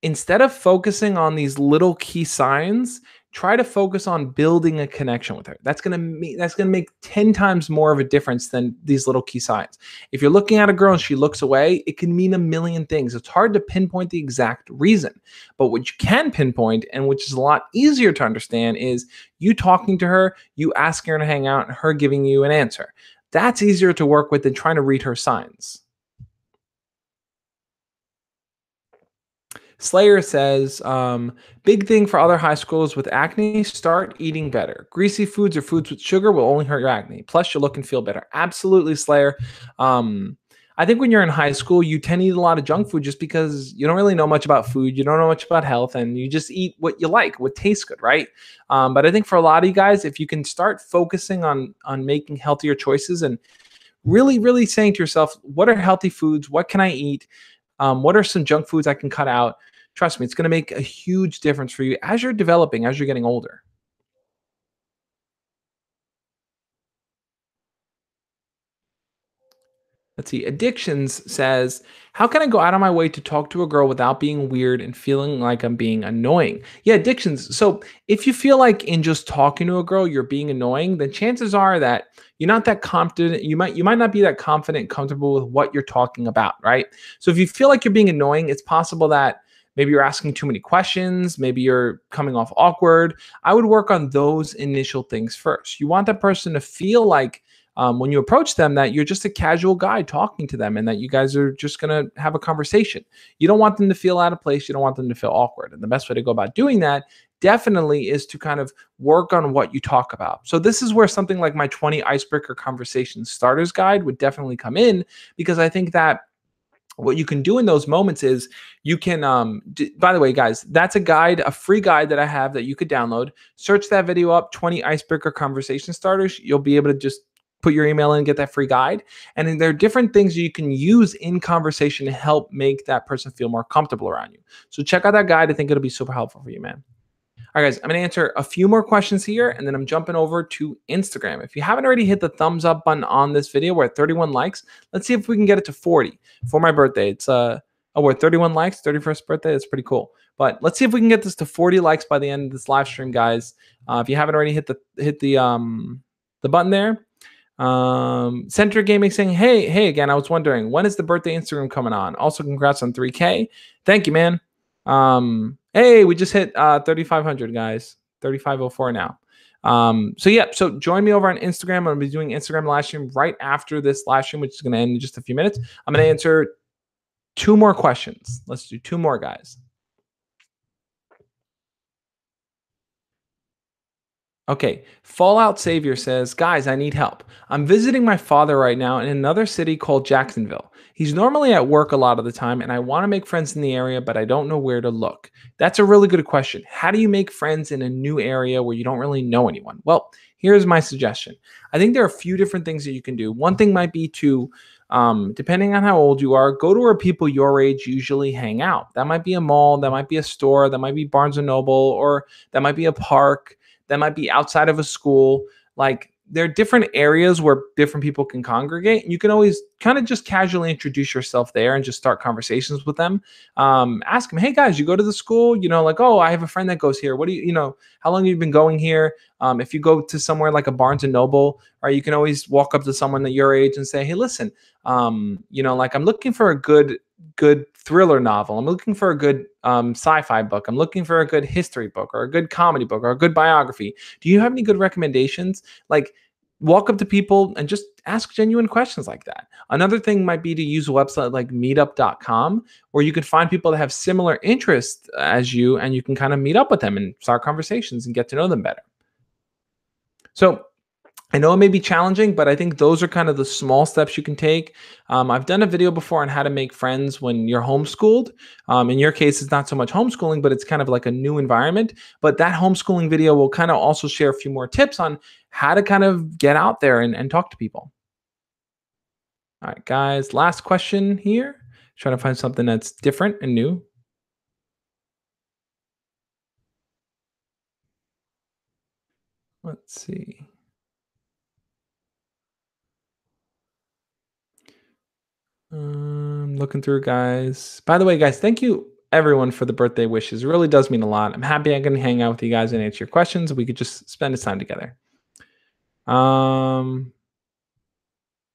Instead of focusing on these little key signs, try to focus on building a connection with her. That's gonna make 10 times more of a difference than these little key signs. If you're looking at a girl and she looks away, it can mean a million things. It's hard to pinpoint the exact reason. But what you can pinpoint, and which is a lot easier to understand, is you talking to her, you asking her to hang out, and her giving you an answer. That's easier to work with than trying to read her signs. Slayer says, "Big thing for other high schools with acne, start eating better. Greasy foods or foods with sugar will only hurt your acne. Plus, you look and feel better." Absolutely, Slayer. I think when you're in high school, you tend to eat a lot of junk food just because you don't really know much about food. You don't know much about health, and you just eat what you like, what tastes good, right? But I think for a lot of you guys, if you can start focusing on making healthier choices and really, really saying to yourself, what are healthy foods? What can I eat? What are some junk foods I can cut out? Trust me, it's going to make a huge difference for you as you're developing, as you're getting older. Let's see. Addictions says, "How can I go out of my way to talk to a girl without being weird and feeling like I'm being annoying?" Yeah, addictions. So if you feel like in just talking to a girl you're being annoying, then chances are that you're not that confident. You might not be that confident and comfortable with what you're talking about, right? So if you feel like you're being annoying, it's possible that maybe you're asking too many questions, maybe you're coming off awkward. I would work on those initial things first. You want that person to feel like when you approach them that you're just a casual guy talking to them and that you guys are just going to have a conversation. You don't want them to feel out of place. You don't want them to feel awkward. And the best way to go about doing that definitely is to kind of work on what you talk about. So this is where something like my 20 icebreaker conversation starters guide would definitely come in, because I think that what you can do in those moments is you can by the way, guys, that's a guide, a free guide that I have that you could download. Search that video up, 20 icebreaker conversation starters. You'll be able to just put your email in and get that free guide. And then there are different things you can use in conversation to help make that person feel more comfortable around you. So check out that guide. I think it'll be super helpful for you, man. All right, guys, I'm going to answer a few more questions here, and then I'm jumping over to Instagram. If you haven't already hit the thumbs up button on this video, we're at 31 likes. Let's see if we can get it to 40 for my birthday. It's we're at 31 likes, 31st birthday. That's pretty cool. But let's see if we can get this to 40 likes by the end of this live stream, guys. If you haven't already hit the button there. Center Gaming saying, hey again, I was wondering, when is the birthday Instagram coming on? Also, congrats on 3K. Thank you, man. Hey, we just hit 3,500, guys. 3,504 now. So join me over on Instagram. I'm going to be doing Instagram live stream right after this live stream, which is going to end in just a few minutes. I'm going to answer 2 more questions. Let's do 2 more, guys. Okay, Fallout Savior says, guys, I need help. I'm visiting my father right now in another city called Jacksonville. He's normally at work a lot of the time, and I want to make friends in the area, but I don't know where to look. That's a really good question. How do you make friends in a new area where you don't really know anyone? Well, here's my suggestion. I think there are a few different things that you can do. One thing might be to, depending on how old you are, go to where people your age usually hang out. That might be a mall, that might be a store, that might be Barnes & Noble, or that might be a park. That might be outside of a school. Like, there are different areas where different people can congregate. You can always kind of just casually introduce yourself there and just start conversations with them. Ask them, hey guys, you go to the school? Like, oh, I have a friend that goes here. What do you, how long have you been going here? If you go to somewhere like a Barnes and Noble, or you can always walk up to someone at your age and say, hey, listen, like, I'm looking for a good thriller novel. I'm looking for a good sci-fi book. I'm looking for a good history book or a good comedy book or a good biography. Do you have any good recommendations? Like, walk up to people and just ask genuine questions like that. Another thing might be to use a website like meetup.com, where you can find people that have similar interests as you, and you can kind of meet up with them and start conversations and get to know them better. So I know it may be challenging, but I think those are kind of the small steps you can take. I've done a video before on how to make friends when you're homeschooled. In your case, it's not so much homeschooling, but it's kind of like a new environment. But that homeschooling video will kind of also share a few more tips on how to kind of get out there and talk to people. All right, guys, last question here. Trying to find something that's different and new. Let's see. Looking through, guys. By the way, guys, thank you everyone for the birthday wishes. It really does mean a lot. I'm happy I can hang out with you guys and answer your questions. We could just spend this time together.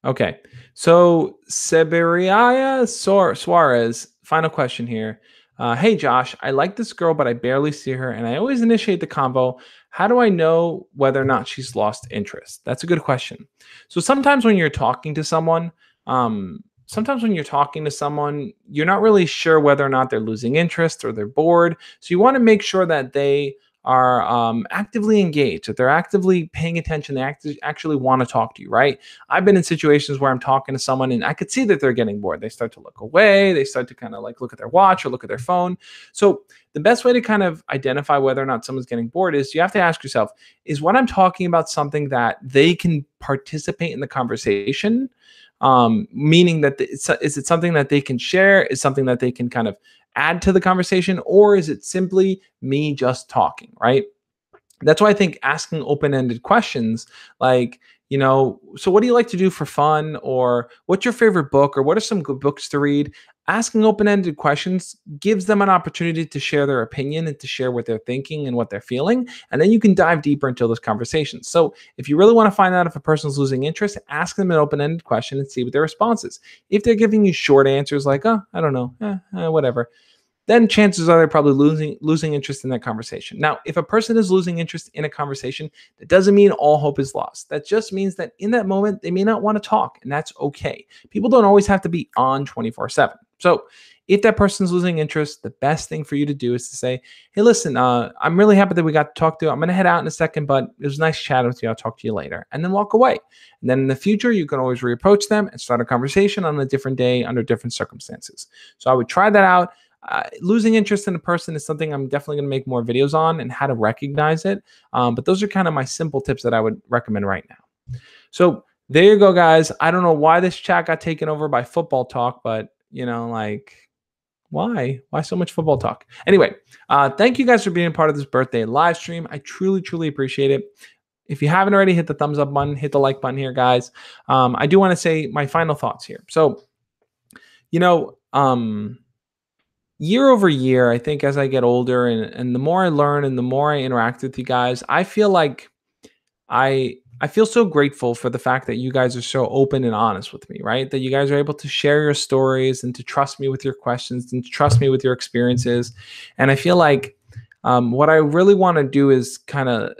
Okay. So Seberia Suarez, final question here. Hey Josh, I like this girl, but I barely see her, and I always initiate the convo. How do I know whether or not she's lost interest? That's a good question. So sometimes when you're talking to someone, you're not really sure whether or not they're losing interest or they're bored. So you want to make sure that they are actively engaged, that they're actively paying attention, they actually want to talk to you, right? I've been in situations where I'm talking to someone and I could see that they're getting bored. They start to look away. They start to kind of like look at their watch or look at their phone. So the best way to kind of identify whether or not someone's getting bored is you have to ask yourself, is what I'm talking about something that they can participate in the conversation? Meaning that is it something that they can share? Is something that they can kind of add to the conversation, or is it simply me just talking, right? That's why I think asking open-ended questions like, so what do you like to do for fun? Or what's your favorite book? Or what are some good books to read? Asking open-ended questions gives them an opportunity to share their opinion and to share what they're thinking and what they're feeling. And then you can dive deeper into those conversations. So if you really want to find out if a person's losing interest, ask them an open-ended question and see what their response is. If they're giving you short answers like, oh, I don't know, whatever, then chances are they're probably losing interest in that conversation. Now, if a person is losing interest in a conversation, that doesn't mean all hope is lost. That just means that in that moment, they may not want to talk, and that's okay. People don't always have to be on 24/7. So if that person's losing interest, the best thing for you to do is to say, hey, listen, I'm really happy that we got to talk to you. I'm going to head out in a second, but it was nice chatting with you. I'll talk to you later. And then walk away. And then in the future, you can always reapproach them and start a conversation on a different day under different circumstances. So I would try that out. Losing interest in a person is something I'm definitely going to make more videos on and how to recognize it. But those are kind of my simple tips that I would recommend right now. So there you go, guys. I don't know why this chat got taken over by football talk, but why so much football talk? Anyway, thank you guys for being a part of this birthday live stream. I truly appreciate it. If you haven't already, hit the thumbs up button, hit the like button here, guys. I do want to say my final thoughts here. So, year over year, I think as I get older and the more I learn and the more I interact with you guys, I feel like I feel so grateful for the fact that you guys are so open and honest with me, right? That you guys are able to share your stories and to trust me with your questions and to trust me with your experiences. And I feel like what I really want to do is kind of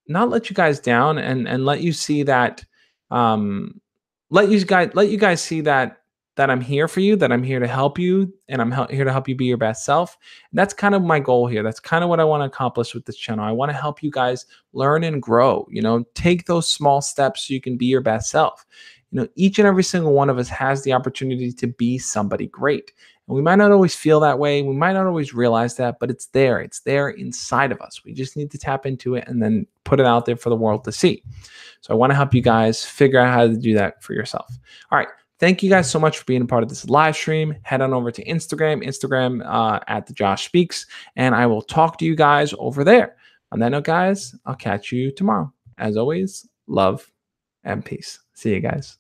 not let you guys down and let you see that let you guys see that I'm here for you, that I'm here to help you, and I'm here to help you be your best self. And that's kind of my goal here. That's kind of what I want to accomplish with this channel. I want to help you guys learn and grow, take those small steps so you can be your best self. Each and every single one of us has the opportunity to be somebody great. And we might not always feel that way. We might not always realize that, but it's there. It's there inside of us. We just need to tap into it and then put it out there for the world to see. So I want to help you guys figure out how to do that for yourself. All right. Thank you guys so much for being a part of this live stream. Head on over to Instagram at the Josh Speaks, and I will talk to you guys over there. On that note, guys, I'll catch you tomorrow. As always, love and peace. See you guys.